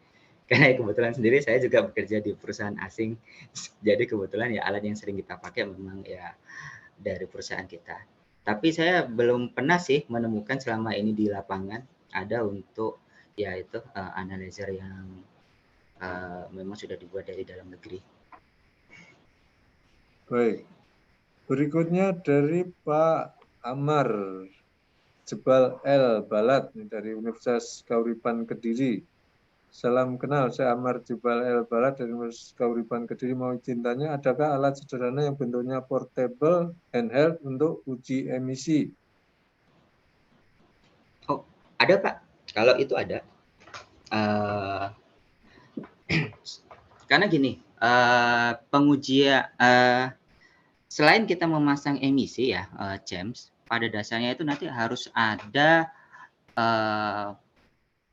Karena kebetulan sendiri saya juga bekerja di perusahaan asing. Jadi kebetulan ya alat yang sering kita pakai memang ya dari perusahaan kita. Tapi saya belum pernah sih menemukan selama ini di lapangan ada untuk ya itu, analyzer yang, memang sudah dibuat dari dalam negeri. Baik. Berikutnya dari Pak Amar Jebal L. Balat dari Universitas Kauripan Kediri. Salam kenal, saya Amar Jebal L. Balat dari Universitas Kauripan Kediri. Mau izin tanya, adakah alat sederhana yang bentuknya portable, handheld untuk uji emisi? Oh, ada Pak, kalau itu ada. Uh, karena gini, selain kita memasang emisi ya, James, pada dasarnya itu nanti harus ada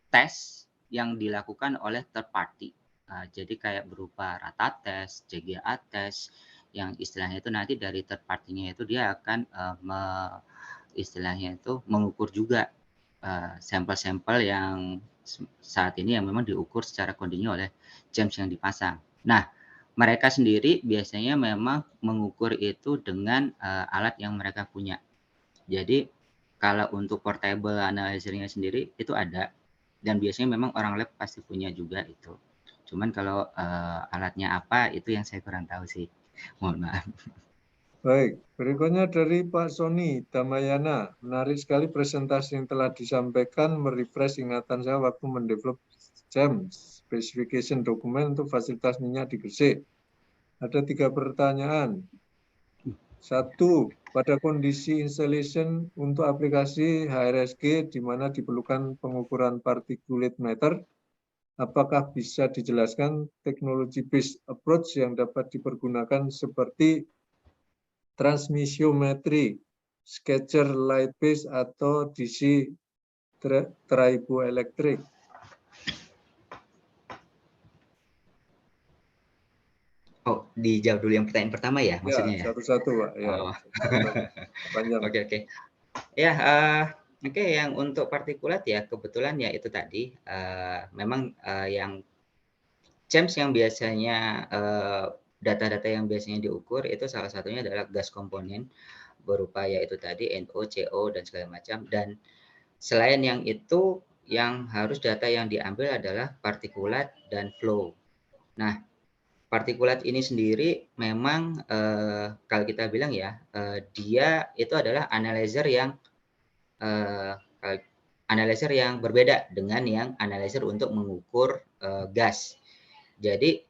tes yang dilakukan oleh third party. Jadi kayak berupa rata tes, CGA tes, yang istilahnya itu nanti dari third party-nya itu dia akan istilahnya itu mengukur juga sampel-sampel yang saat ini yang memang diukur secara kontinu oleh James yang dipasang. Nah, mereka sendiri biasanya memang mengukur itu dengan alat yang mereka punya. Jadi kalau untuk portable analyzer-nya sendiri itu ada, dan biasanya memang orang lab pasti punya juga itu. Cuman kalau alatnya apa itu yang saya kurang tahu sih. Mohon maaf. Baik, berikutnya dari Pak Sony Damayana. Menarik sekali presentasi yang telah disampaikan, merefresh ingatan saya waktu mendevelop James specification dokumen untuk fasilitas minyak di Gresik. Ada 3 pertanyaan. 1, pada kondisi installation untuk aplikasi HRSG di mana diperlukan pengukuran particulate matter, apakah bisa dijelaskan teknologi based approach yang dapat dipergunakan seperti transmisiometri, scatter light base atau DC triboelectric? Oh, dijawab dulu yang pertanyaan pertama ya Ya, maksudnya ya? satu-satu, Pak. Ya, Oh, panjang. oke oke. Ya, oke yang untuk partikulat ya kebetulan ya itu tadi, memang, yang James yang biasanya, data-data yang biasanya diukur itu salah satunya adalah gas komponen berupa yaitu tadi NO, CO, dan segala macam. Dan selain yang itu, yang harus data yang diambil adalah partikulat dan flow. Nah, partikulat ini sendiri memang, kalau kita bilang ya, dia itu adalah eee, analyzer yang berbeda dengan yang analyzer untuk mengukur, gas. Jadi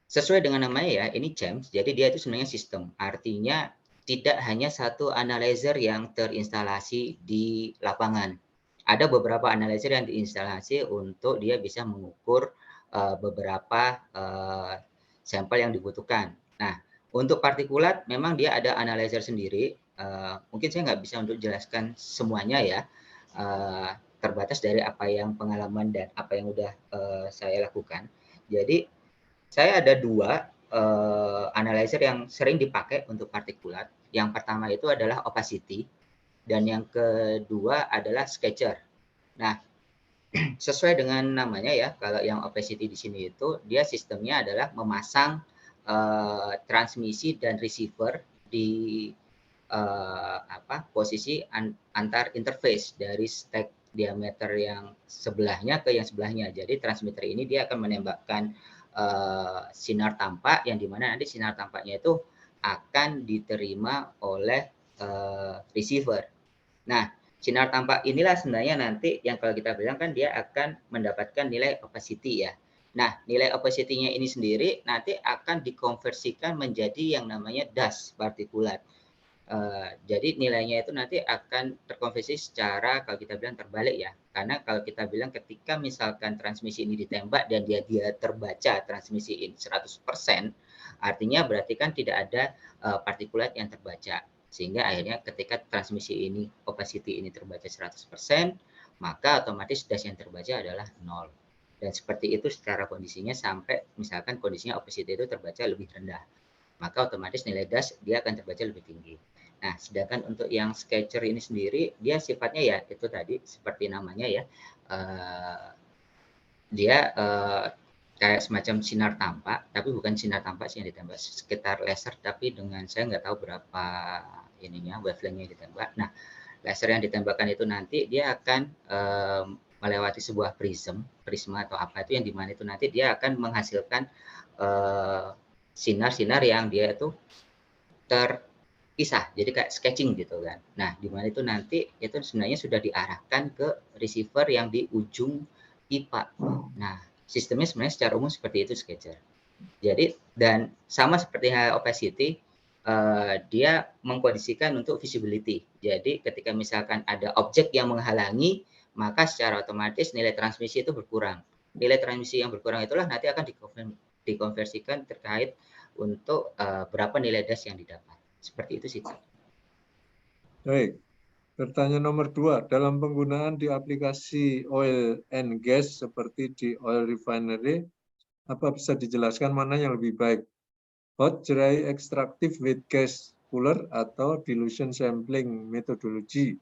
sesuai dengan namanya ya, ini James, jadi dia itu sebenarnya sistem. Artinya tidak hanya satu analyzer yang terinstalasi di lapangan. Ada beberapa analyzer yang diinstalasi untuk dia bisa mengukur beberapa sampel yang dibutuhkan. Nah, untuk partikulat memang dia ada analyzer sendiri. Mungkin saya nggak bisa untuk jelaskan semuanya ya. Terbatas dari apa yang pengalaman dan apa yang udah saya lakukan. Jadi saya ada 2 analyzer yang sering dipakai untuk partikulat. Yang pertama itu adalah opacity dan yang kedua adalah scatter. Nah, sesuai dengan namanya ya, kalau yang opacity di sini itu dia sistemnya adalah memasang transmisi dan receiver di posisi antar interface dari stack diameter yang sebelahnya ke yang sebelahnya. Jadi transmitter ini dia akan menembakkan sinar tampak yang dimana nanti sinar tampaknya itu akan diterima oleh receiver. Nah, sinar tampak inilah sebenarnya nanti yang kalau kita bilang kan dia akan mendapatkan nilai opacity ya. Nah, nilai opacity-nya ini sendiri nanti akan dikonversikan menjadi yang namanya dust partikulat. Jadi nilainya itu nanti akan terkonversi secara kalau kita bilang terbalik ya. Karena kalau kita bilang ketika misalkan transmisi ini ditembak dan dia terbaca transmisi ini 100%, artinya berarti kan tidak ada partikulat yang terbaca. Sehingga akhirnya ketika transmisi ini opacity ini terbaca 100%, maka otomatis dust yang terbaca adalah 0. Dan seperti itu secara kondisinya sampai misalkan kondisinya opacity itu terbaca lebih rendah. maka otomatis nilai das dia akan terbaca lebih tinggi. Nah, sedangkan untuk yang sketcher ini sendiri, dia sifatnya ya itu tadi seperti namanya ya, dia kayak semacam sinar tampak, tapi bukan sinar tampak sih yang ditembak, sekitar laser, tapi dengan saya nggak tahu berapa ininya wavelength-nya yang ditembak. Nah, laser yang ditembakkan itu nanti dia akan melewati sebuah prisma atau apa itu yang dimana itu nanti dia akan menghasilkan sinar-sinar yang dia itu terpisah, jadi kayak sketching gitu kan. Nah, dimana itu nanti itu sebenarnya sudah diarahkan ke receiver yang di ujung pipa. Nah, sistemnya sebenarnya secara umum seperti itu sketcher. Jadi dan sama seperti opacity, dia mengkondisikan untuk visibility. Jadi ketika misalkan ada objek yang menghalangi, maka secara otomatis nilai transmisi itu berkurang. Nilai transmisi yang berkurang itulah nanti akan dikonversikan terkait untuk berapa nilai das yang didapat. Seperti itu sih, Pak. Baik. Pertanyaan nomor 2, dalam penggunaan di aplikasi oil and gas seperti di oil refinery, apa bisa dijelaskan mana yang lebih baik? Hot dry extractive with gas cooler atau dilution sampling methodology?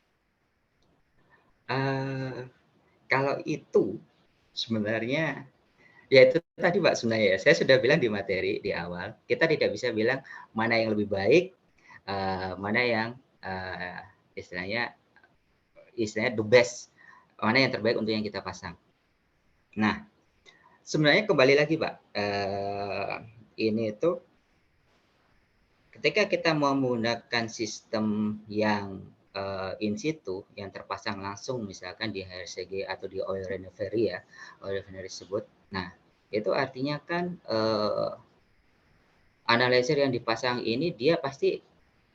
Kalau itu sebenarnya ya itu tadi Pak sebenarnya ya, saya sudah bilang di materi di awal, kita tidak bisa bilang mana yang lebih baik, mana yang istilahnya the best, mana yang terbaik untuk yang kita pasang. Nah, sebenarnya kembali lagi Pak, ini itu ketika kita mau menggunakan sistem yang in situ, yang terpasang langsung misalkan di HRSG atau di oil refinery ya, oil refinery tersebut. Nah, itu artinya kan analyzer yang dipasang ini dia pasti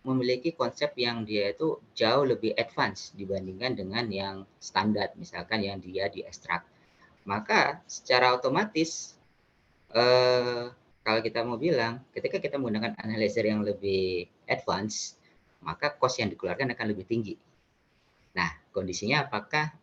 memiliki konsep yang dia itu jauh lebih advance dibandingkan dengan yang standar, misalkan yang dia diekstrak. Maka secara otomatis kalau kita mau bilang, ketika kita menggunakan analyzer yang lebih advance, maka cost yang dikeluarkan akan lebih tinggi. Nah, kondisinya apakah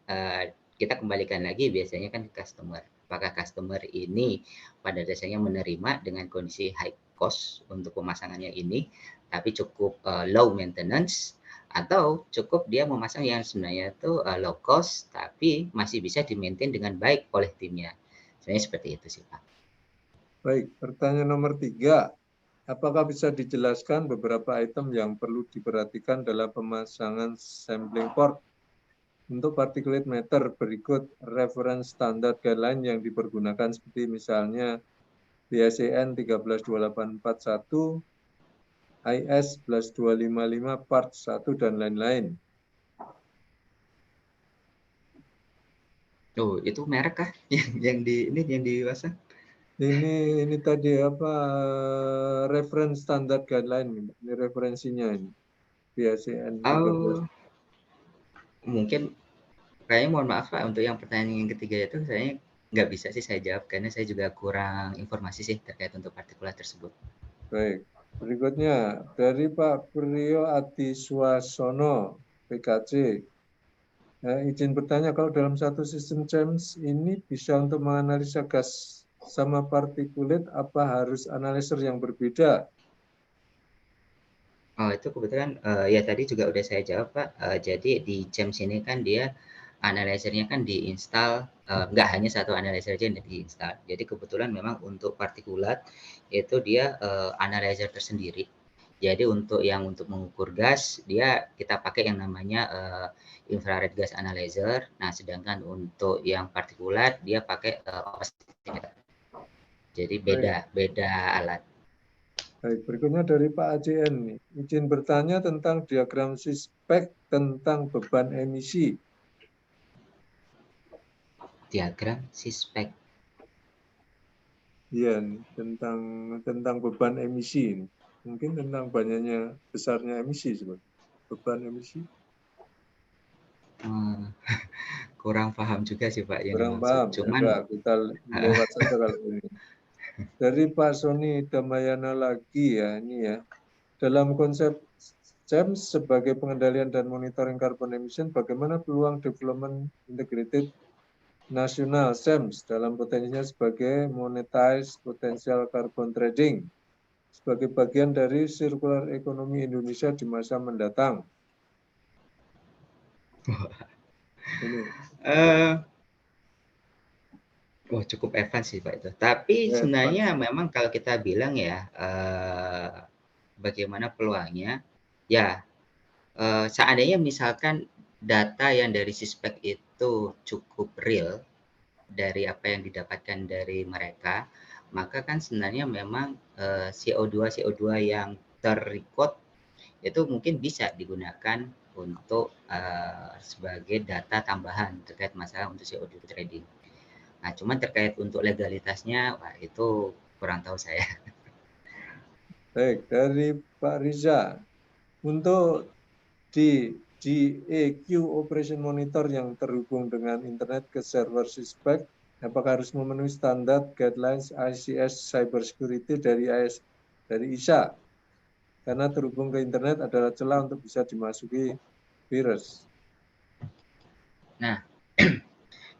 kita kembalikan lagi biasanya kan ke customer. Apakah customer ini pada dasarnya menerima dengan kondisi high cost untuk pemasangannya ini, tapi cukup low maintenance, atau cukup dia memasang yang sebenarnya itu low cost, tapi masih bisa di-maintain dengan baik oleh timnya. Sebenarnya seperti itu sih, Pak. Baik, pertanyaan nomor 3. Apakah bisa dijelaskan beberapa item yang perlu diperhatikan dalam pemasangan sampling port? Untuk particulate matter berikut reference standar guideline yang dipergunakan seperti misalnya BSEN 132841, IS 11255 part 1 dan lain-lain. Oh, itu merek kah yang dipasang? Ini tadi apa reference standar guideline ini referensinya ini. BSEN 13. Mungkin kayaknya mohon maaf Pak untuk yang pertanyaan yang ketiga itu saya nggak bisa sih saya jawab karena saya juga kurang informasi sih terkait untuk partikulat tersebut. Baik, berikutnya dari Pak Priyo Adiswasono, PKC. Izin bertanya, kalau dalam satu sistem CHAMS ini bisa untuk menganalisa gas sama partikulat, apa harus analyzer yang berbeda? Oh itu kebetulan ya tadi juga udah saya jawab Pak. Jadi di CHAMS ini kan dia analyzer-nya kan diinstal, nggak hanya satu analyzer aja yang diinstal. Jadi kebetulan memang untuk partikulat itu dia analyzer tersendiri. Jadi untuk mengukur gas dia kita pakai yang namanya infrared gas analyzer. Nah sedangkan untuk yang partikulat dia pakai oximeter. Jadi beda alat. Baik, berikutnya dari Pak AJN nih. Izin bertanya tentang diagram SISPEC tentang beban emisi. Diagram SISPEC. Iya, tentang beban emisi ini. Mungkin tentang banyaknya besarnya emisi sebetulnya. Beban emisi. Kurang paham juga sih Pak yang Kurang dimaksud. paham. Cuman Kita lewat saja kalau ini. Dari Pak Sony Damayana lagi ya ini ya. Dalam konsep CHAMS sebagai pengendalian dan monitoring carbon emission, bagaimana peluang development integrated nasional CHAMS dalam potensinya sebagai monetize potential carbon trading? sebagai bagian dari sirkular ekonomi Indonesia di masa mendatang? Ini. Cukup advance sih Pak itu. Tapi sebenarnya memang kalau kita bilang ya, bagaimana peluangnya, ya seandainya misalkan data yang dari Sispek itu cukup real dari apa yang didapatkan dari mereka, maka kan sebenarnya memang CO2 yang terrecord itu mungkin bisa digunakan untuk sebagai data tambahan terkait masalah untuk CO2 trading. Nah, cuman terkait untuk legalitasnya, wah itu kurang tahu saya. Baik, dari Pak Riza, untuk di DAQ Operation Monitor yang terhubung dengan internet ke server Sispek, apakah harus memenuhi standar guidelines ICS Cybersecurity dari ISA? Karena terhubung ke internet adalah celah untuk bisa dimasuki virus. Nah,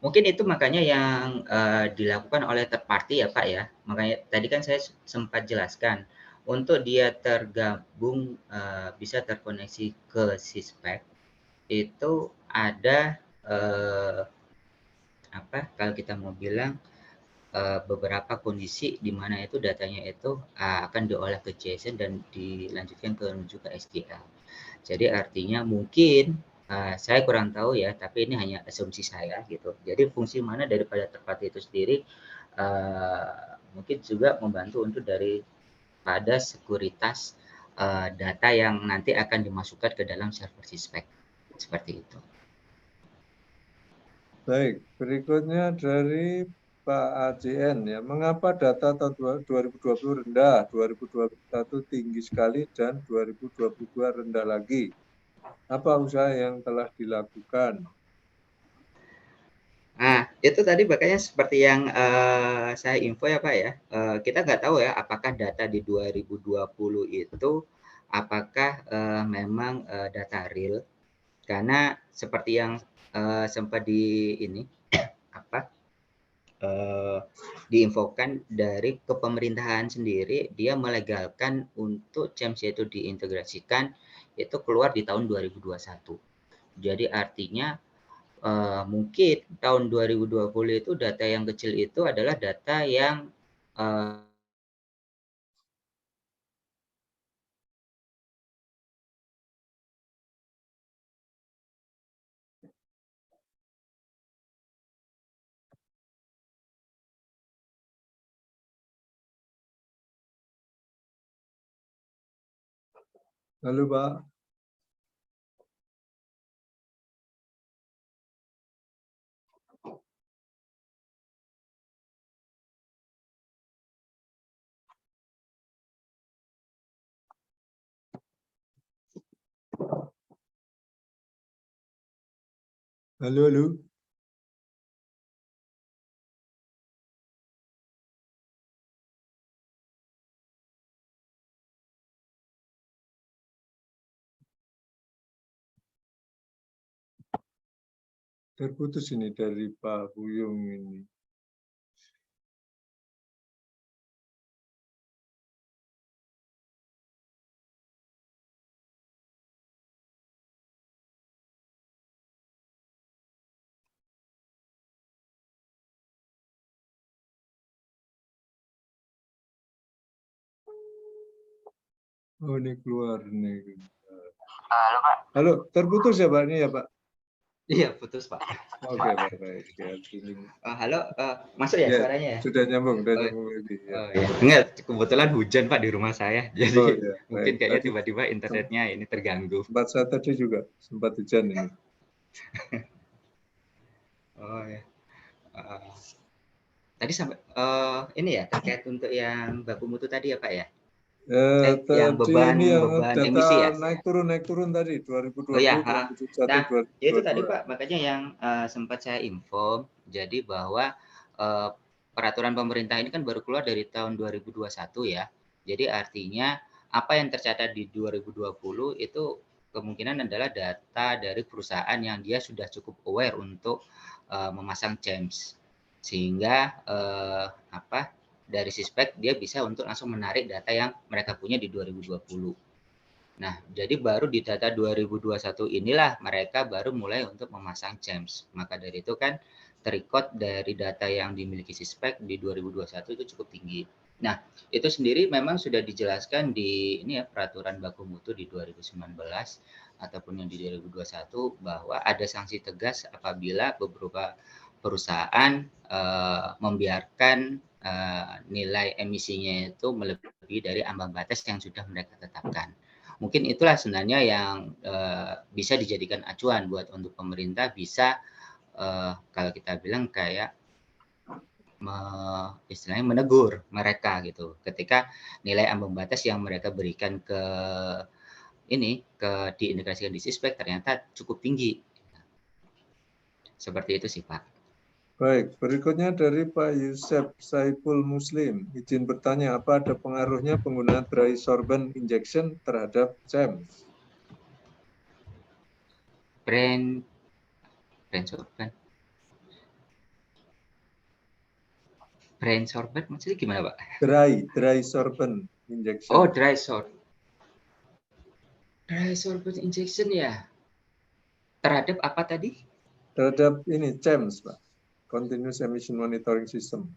mungkin itu makanya yang dilakukan oleh third party ya Pak ya. Makanya tadi kan saya sempat jelaskan, untuk dia tergabung bisa terkoneksi ke Sispek, itu ada kalau kita mau bilang beberapa kondisi di mana itu datanya itu akan diolah ke JSON dan dilanjutkan menuju ke SQL. Jadi artinya mungkin saya kurang tahu ya, tapi ini hanya asumsi saya gitu. Jadi fungsi mana daripada third party itu sendiri mungkin juga membantu untuk daripada sekuritas data yang nanti akan dimasukkan ke dalam server Sispek. Seperti itu. Baik, berikutnya dari Pak AJN ya, mengapa data tahun 2020 rendah, 2021 tinggi sekali dan 2022 rendah lagi? Apa usaha yang telah dilakukan? Nah, itu tadi makanya seperti yang saya info ya Pak ya, kita nggak tahu ya apakah data di 2020 itu apakah memang data real, karena seperti yang sempat diinfokan dari kepemerintahan sendiri, dia melegalkan untuk CEMS itu diintegrasikan itu keluar di tahun 2021. Jadi artinya mungkin tahun 2020 itu data yang kecil itu adalah data yang Lalu Pak, halo. Terputus ini dari Pak Buyung ini. Oh, ini keluar nih. Halo Pak. Halo, terputus ya Pak ini ya Pak? Iya, putus Pak. Oke, baik. Halo, masuk ya suaranya ya? Sudah nyambung lagi. Ya. Ya. Enggak, kebetulan hujan Pak di rumah saya, jadi Ya, mungkin baik. kayaknya tiba-tiba internetnya ini terganggu. Tempat saya tadi juga sempat hujan ini. Oh ya. Tadi sampai ini ya terkait untuk yang baku mutu tadi ya Pak ya? Yang beban data emisi ya? naik turun tadi 2020, Oh ya, 2021, nah 2022. itu tadi Pak, makanya yang sempat saya info, jadi bahwa peraturan pemerintah ini kan baru keluar dari tahun 2021 ya. Jadi artinya apa yang tercatat di 2020 itu kemungkinan adalah data dari perusahaan yang dia sudah cukup aware untuk memasang CEMS. Sehingga dari Sispek dia bisa untuk langsung menarik data yang mereka punya di 2020. Nah, jadi baru di data 2021 inilah mereka baru mulai untuk memasang CHAMS. Maka dari itu kan terrecord dari data yang dimiliki Sispek di 2021 itu cukup tinggi. Nah, itu sendiri memang sudah dijelaskan di ini ya peraturan baku mutu di 2019 ataupun yang di 2021 bahwa ada sanksi tegas apabila beberapa perusahaan membiarkan nilai emisinya itu melebihi dari ambang batas yang sudah mereka tetapkan. Mungkin itulah sebenarnya yang bisa dijadikan acuan buat untuk pemerintah bisa kalau kita bilang kayak istilahnya menegur mereka gitu ketika nilai ambang batas yang mereka berikan ke diintegrasikan di Sispek ternyata cukup tinggi. Seperti itu sih Pak. Baik, berikutnya dari Pak Yusef Saiful Muslim. Izin bertanya, apa ada pengaruhnya penggunaan dry sorbent injection terhadap CHAMS? Brand sorbent. Brand sorbent maksudnya gimana Pak? Dry sorbent injection. Oh, dry sorbent injection ya. Terhadap apa tadi? Terhadap ini CHAMS, Pak. Continuous Emission Monitoring System.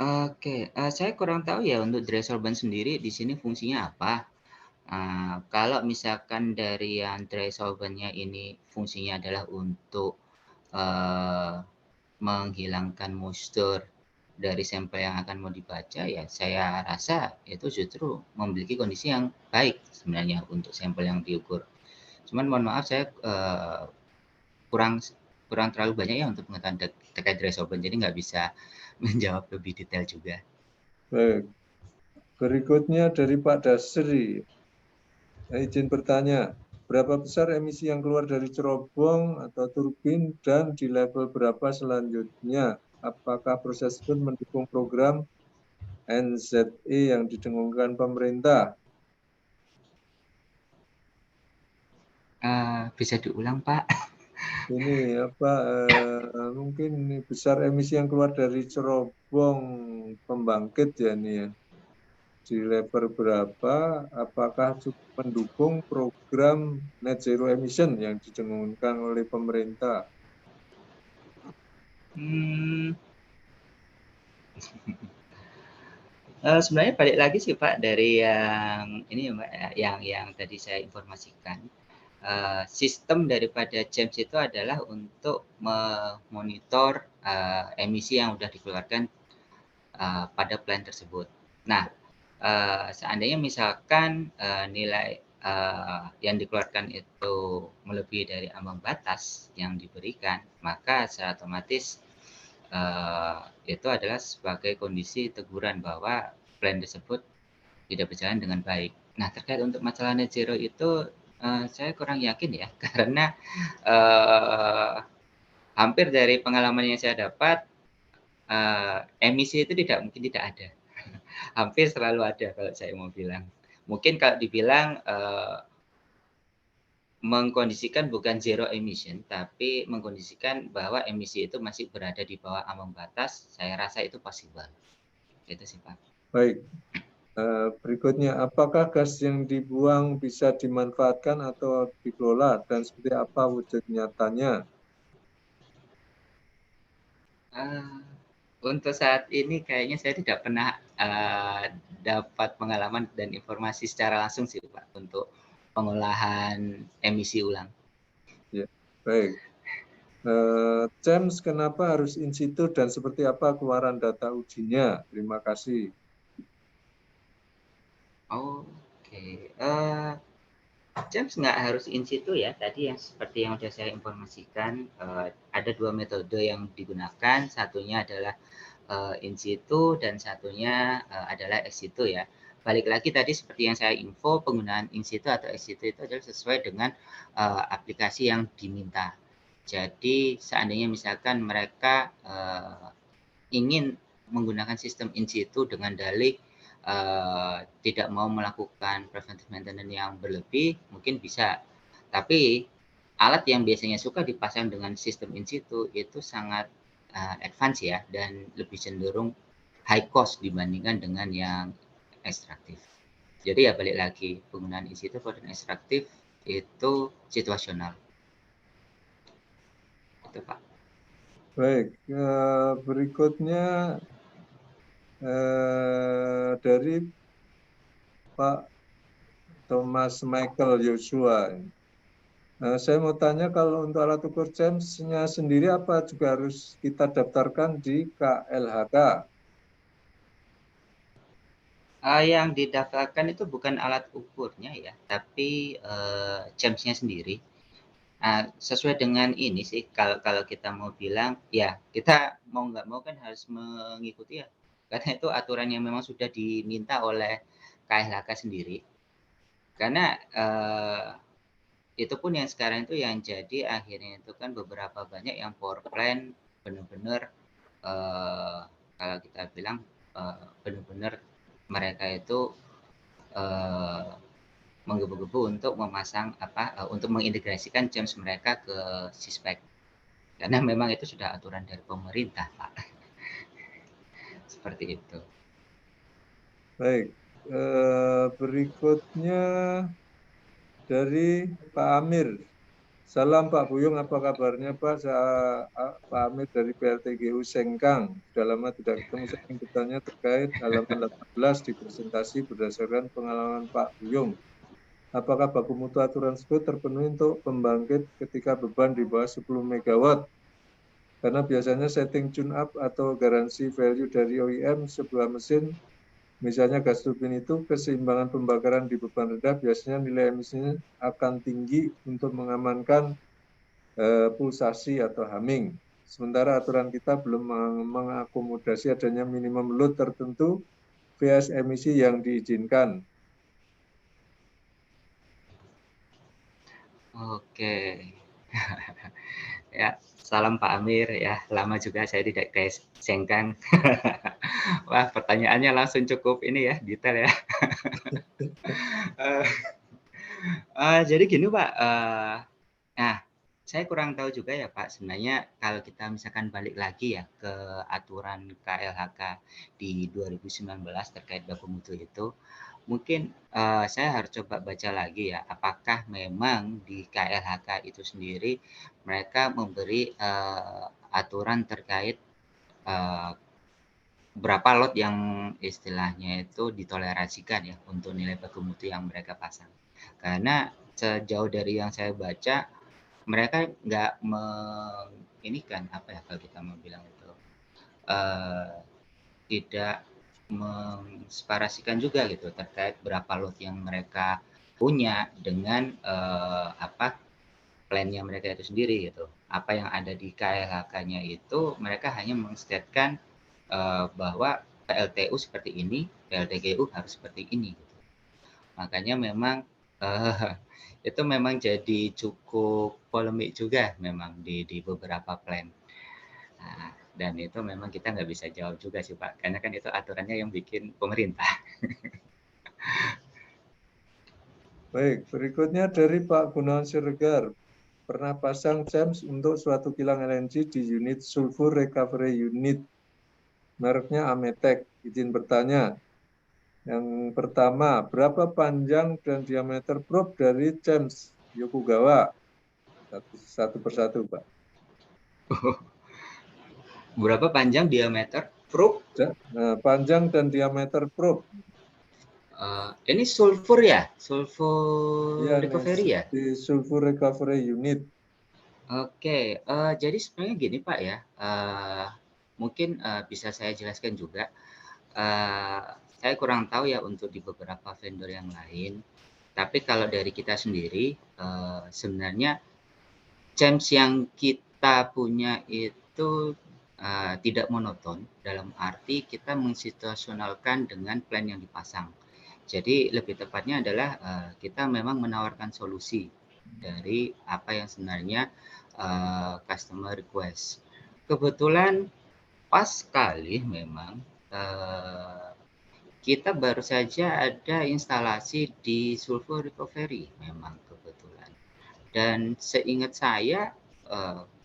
Oke, saya kurang tahu ya untuk dry sorbent sendiri di sini fungsinya apa. Kalau misalkan dari yang dry solvent-nya ini fungsinya adalah untuk menghilangkan moisture dari sampel yang akan mau dibaca, ya saya rasa itu justru memiliki kondisi yang baik sebenarnya untuk sampel yang diukur. Cuman mohon maaf saya kurang terlalu banyak ya untuk pengetahuan terkait dry solvent, jadi nggak bisa menjawab lebih detail juga. Baik. Berikutnya dari Pak Dasri. Izin bertanya, berapa besar emisi yang keluar dari cerobong atau turbin dan di level berapa selanjutnya? Apakah proses tersebut mendukung program NZE yang didengungkan pemerintah? Bisa diulang Pak? Ini apa? Mungkin ini besar emisi yang keluar dari cerobong pembangkit ya ini ya. Di level berapa? Apakah cukup mendukung program net zero emission yang didengungkan oleh pemerintah? Sebenarnya balik lagi sih Pak dari yang ini ya Mbak, yang tadi saya informasikan. Sistem daripada CHAMS itu adalah untuk memonitor emisi yang sudah dikeluarkan pada plan tersebut. Nah, seandainya misalkan nilai yang dikeluarkan itu melebihi dari ambang batas yang diberikan, maka secara otomatis itu adalah sebagai kondisi teguran bahwa plan tersebut tidak berjalan dengan baik. Nah, terkait untuk masalah net zero itu saya kurang yakin ya, karena hampir dari pengalaman yang saya dapat, emisi itu tidak mungkin tidak ada. Hampir selalu ada kalau saya mau bilang. Mungkin kalau dibilang mengkondisikan bukan zero emission, tapi mengkondisikan bahwa emisi itu masih berada di bawah ambang batas, saya rasa itu possible. Itu sih Pak. Baik. Berikutnya, apakah gas yang dibuang bisa dimanfaatkan atau dikelola dan seperti apa wujud nyatanya? Untuk saat ini kayaknya saya tidak pernah dapat pengalaman dan informasi secara langsung sih Pak untuk pengolahan emisi ulang. Ya, baik. CHAMS kenapa harus in situ dan seperti apa keluaran data ujinya? Terima kasih. Oke. CHAMS nggak harus in situ ya. Tadi yang seperti yang sudah saya informasikan, ada dua metode yang digunakan. Satunya adalah in situ dan satunya adalah ex situ ya. Balik lagi tadi seperti yang saya info, penggunaan in situ atau ex situ itu adalah sesuai dengan aplikasi yang diminta. Jadi seandainya misalkan mereka ingin menggunakan sistem in situ dengan dalih tidak mau melakukan preventive maintenance yang berlebih, mungkin bisa. Tapi alat yang biasanya suka dipasang dengan sistem in situ itu sangat advance ya, dan lebih cenderung high cost dibandingkan dengan yang ekstraktif. Jadi ya balik lagi, penggunaan in situ dan ekstraktif itu situasional. Itu Pak. Baik, berikutnya dari Pak Thomas Michael Joshua. Saya mau tanya kalau untuk alat ukur CHEMS-nya sendiri apa juga harus kita daftarkan di KLHK? Yang didaftarkan itu bukan alat ukurnya ya, tapi CHEMS-nya sendiri. Sesuai dengan ini sih, kalau kita mau bilang, ya kita mau nggak mau kan harus mengikuti ya, karena itu aturan yang memang sudah diminta oleh KLHK sendiri. Karena itu pun yang sekarang itu yang jadi akhirnya itu kan beberapa banyak yang power plant benar-benar kalau kita bilang benar-benar mereka itu menggebu-gebu untuk memasang untuk mengintegrasikan CHEMS mereka ke Sispek. Karena memang itu sudah aturan dari pemerintah, Pak. Seperti itu. Baik, berikutnya dari Pak Amir. Salam Pak Buyung, apa kabarnya Pak? Pak Amir dari PLTGU Sengkang. Sudah lama tidak ketemu, saya ingin bertanya terkait halaman 18 di presentasi berdasarkan pengalaman Pak Buyung. Apakah baku mutu aturan tersebut terpenuhi untuk pembangkit ketika beban di bawah 10 MW? Karena biasanya setting tune up atau garansi value dari OEM sebuah mesin, misalnya gas turbin itu keseimbangan pembakaran di beban rendah, biasanya nilai emisinya akan tinggi untuk mengamankan pulsasi atau humming. Sementara aturan kita belum mengakomodasi adanya minimum load tertentu vs emisi yang diizinkan. Oke. Ya, salam Pak Amir ya. Lama juga saya tidak ke Sengkang. Wah, pertanyaannya langsung cukup ini ya, detail ya. Jadi gini Pak, nah saya kurang tahu juga ya Pak, sebenarnya kalau kita misalkan balik lagi ya ke aturan KLHK di 2019 terkait baku mutu itu, mungkin saya harus coba baca lagi ya, apakah memang di KLHK itu sendiri mereka memberi aturan terkait berapa lot yang istilahnya itu ditolerasikan ya untuk nilai baku mutu yang mereka pasang. Karena sejauh dari yang saya baca, mereka nggak kan apa ya kalau kita mau bilang itu tidak mensparasikan juga gitu terkait berapa lot yang mereka punya dengan plan-nya mereka itu sendiri gitu. Apa yang ada di KLHK-nya itu mereka hanya mengstatekan bahwa PLTU seperti ini, PLTGU harus seperti ini gitu. Makanya memang itu memang jadi cukup polemik juga memang di beberapa plan. Nah, dan itu memang kita nggak bisa jawab juga sih Pak, karena kan itu aturannya yang bikin pemerintah. Baik, berikutnya dari Pak Gunawan Siregar. Pernah pasang CHEMS untuk suatu kilang LNG di unit sulfur recovery unit. Mereknya Ametek. Izin bertanya. Yang pertama, berapa panjang dan diameter probe dari CHEMS Yokogawa? Satu persatu, Pak. Berapa panjang diameter probe? Panjang dan diameter probe. Ini sulfur ya? Sulfur Ya, recovery ya? di sulfur recovery unit. Oke, jadi sebenarnya gini Pak ya, mungkin bisa saya jelaskan juga. Saya kurang tahu ya untuk di beberapa vendor yang lain, tapi kalau dari kita sendiri, sebenarnya CHEMS yang kita punya itu tidak monoton, dalam arti kita mensituasionalkan dengan plan yang dipasang. Jadi lebih tepatnya adalah kita memang menawarkan solusi dari apa yang sebenarnya customer request. Kebetulan pas sekali memang kita baru saja ada instalasi di sulfur recovery memang kebetulan. Dan seingat saya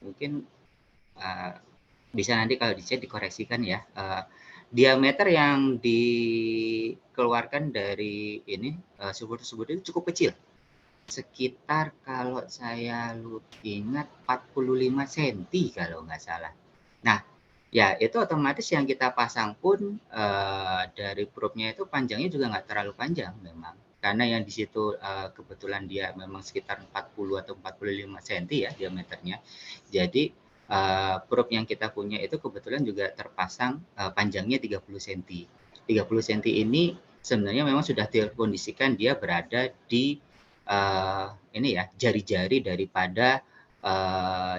mungkin bisa nanti kalau dicek dikoreksikan ya, diameter yang dikeluarkan dari ini sulfur tersebut itu cukup kecil. Sekitar kalau saya ingat 45 cm kalau nggak salah. Nah, ya itu otomatis yang kita pasang pun dari probe-nya itu panjangnya juga nggak terlalu panjang memang. Karena yang di situ kebetulan dia memang sekitar 40 atau 45 cm ya diameternya. Jadi probe yang kita punya itu kebetulan juga terpasang panjangnya 30 cm. 30 cm ini sebenarnya memang sudah terkondisikan dia berada di ini ya jari-jari daripada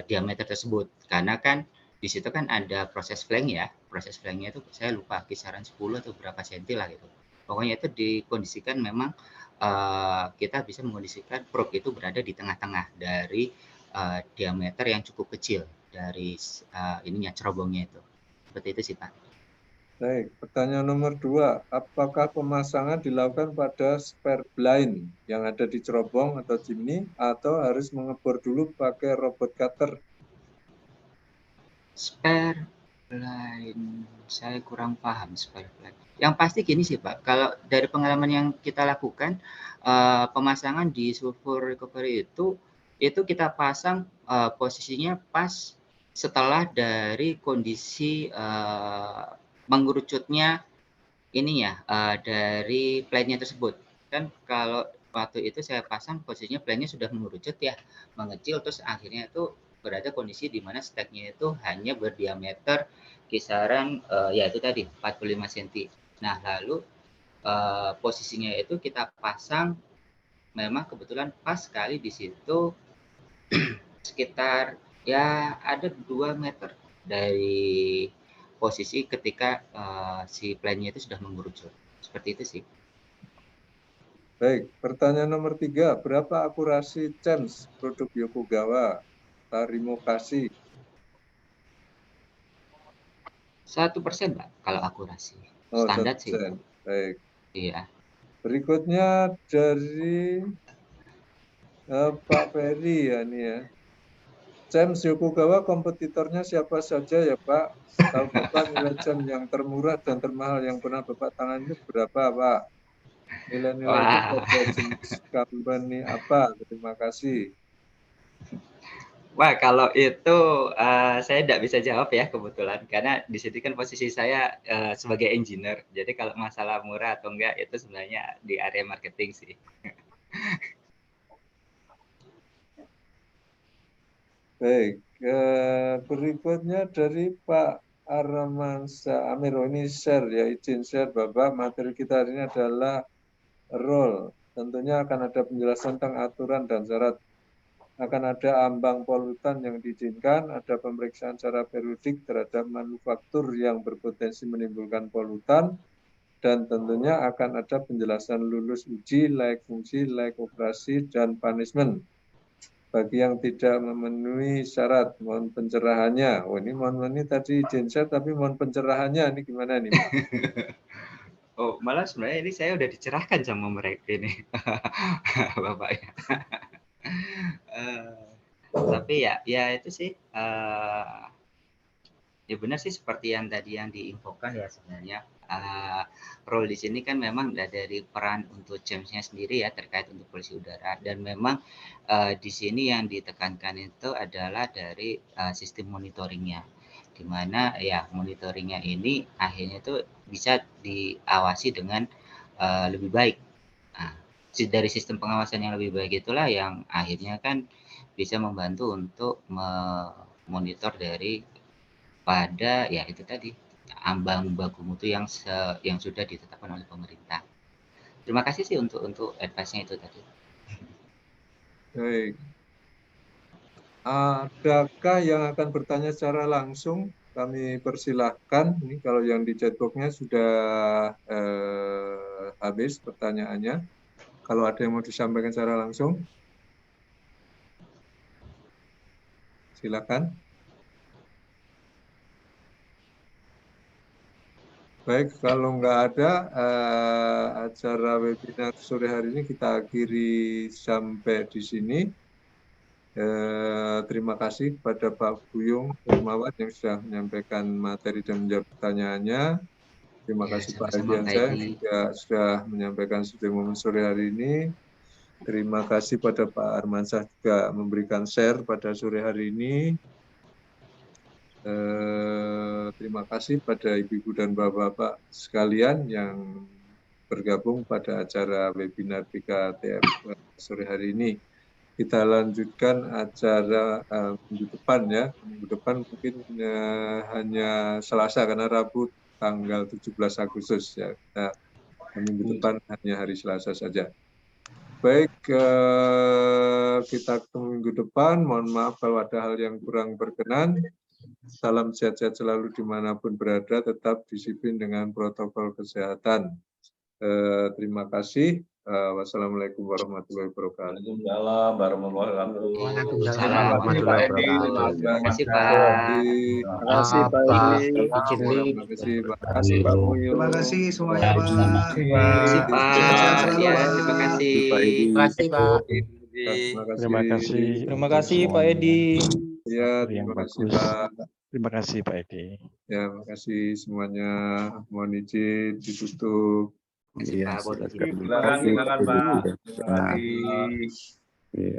diameter tersebut. Karena kan di situ kan ada proses flank ya. Proses flanknya itu saya lupa kisaran 10 atau berapa senti lah gitu. Pokoknya itu dikondisikan memang kita bisa mengkondisikan probe itu berada di tengah-tengah dari diameter yang cukup kecil dari ininya cerobongnya itu. Seperti itu sih Pak. Baik, pertanyaan nomor 2. Apakah pemasangan dilakukan pada spare blind yang ada di cerobong atau chimney atau harus mengebor dulu pakai robot cutter? Spare blind, saya kurang paham spare blind. Yang pasti gini sih Pak, kalau dari pengalaman yang kita lakukan, pemasangan di sulfur recovery itu kita pasang posisinya pas setelah dari kondisi mengerucutnya ini ya dari plate-nya tersebut. Kan kalau waktu itu saya pasang posisinya plate-nya sudah mengerucut ya, mengecil, terus akhirnya itu berada kondisi di mana stack-nya itu hanya berdiameter kisaran ya itu tadi 45 cm. Nah, lalu posisinya itu kita pasang memang kebetulan pas sekali di situ sekitar ya ada 2 meter dari posisi ketika si plane-nya itu sudah mengerucut. Seperti itu sih. Baik, pertanyaan nomor 3. Berapa akurasi CHEMS produk Yokogawa Tarimokasi? 1% Pak kalau akurasi. Oh, Standar sih. 1%. Baik. Iya. Berikutnya dari Pak Ferry ya ini ya. CHEMS Yokogawa kompetitornya siapa saja ya Pak? Tahu Bapak nilai CHEMS yang termurah dan termahal yang pernah Bapak tangani berapa Pak? Nilai-nilai itu Wah. pada jenis company apa? Terima kasih. Wah, kalau itu saya tidak bisa jawab ya kebetulan karena di situ kan posisi saya sebagai engineer. Jadi kalau masalah murah atau enggak itu sebenarnya di area marketing sih. Baik, berikutnya dari Pak Armansa Amir. Ini share ya, izin share Bapak. Materi kita hari ini adalah role. Tentunya akan ada penjelasan tentang aturan dan syarat. Akan ada ambang polutan yang diizinkan, ada pemeriksaan secara periodik terhadap manufaktur yang berpotensi menimbulkan polutan, dan tentunya akan ada penjelasan lulus uji, layak fungsi, layak operasi, dan punishment. Bagi yang tidak memenuhi syarat, mohon pencerahannya. Oh ini ini tadi izin share, tapi mohon pencerahannya, ini gimana nih Pak? Oh, malah sebenarnya ini saya udah dicerahkan sama mereka ini, bapaknya. Tapi ya itu sih, ya benar sih seperti yang tadi yang diinfokan ya sebenarnya. Role di sini kan memang dari peran untuk CHEMS-nya sendiri ya terkait untuk polusi udara dan memang di sini yang ditekankan itu adalah dari sistem monitoringnya, di mana ya monitoringnya ini akhirnya itu bisa diawasi dengan lebih baik. Nah, dari sistem pengawasan yang lebih baik itulah yang akhirnya kan bisa membantu untuk memonitor dari pada ya itu tadi ambang baku mutu yang sudah ditetapkan oleh pemerintah. Terima kasih sih untuk advice-nya itu tadi. Baik. Adakah yang akan bertanya secara langsung? Kami persilahkan. Ini kalau yang di chatbox-nya sudah habis pertanyaannya. Kalau ada yang mau disampaikan secara langsung, silakan. Baik, kalau nggak ada acara webinar sore hari ini kita akhiri sampai di sini. Terima kasih kepada Pak Buyung Hermawan yang sudah menyampaikan materi dan menjawab pertanyaannya. Terima Ya, kasih Pak sama-sama, Pak Ardiansyah Edi. juga sudah menyampaikan studi momen sore hari ini. Terima kasih pada Pak Armansyah juga memberikan share pada sore hari ini. Terima kasih pada ibu-ibu dan bapak-bapak sekalian yang bergabung pada acara webinar BKTM sore hari ini. Kita lanjutkan acara minggu depan ya. Minggu depan mungkin hanya Selasa karena Rabu tanggal 17 Agustus ya. Kita minggu depan hanya hari Selasa saja. Baik, kita ketemu minggu depan. Mohon maaf kalau ada hal yang kurang berkenan. Salam sehat-sehat selalu dimanapun berada, tetap disiplin dengan protokol kesehatan. Terima kasih. Wassalamualaikum warahmatullahi wabarakatuh. Waalaikumsalam warahmatullahi wabarakatuh. Waalaikumsalam warahmatullahi Terima kasih, Pak. Terima kasih Pak Edi. Terima kasih Pak. Terima kasih Pak Buyu. Terima kasih semuanya, Pak. Terima kasih, Pak. Sehat-sehat selalu, Ya, Pak. terima kasih. Pak Edi. Terima kasih, Pak. Terima kasih. Terima kasih, Pak Edi. Ya, terima kasih Pak. Terima kasih Pak Edi. Ya, terima kasih semuanya. Mohon izin ditutup. Terima kasih, Pak. Boleh. Silakan Pak. Terima kasih. Iya.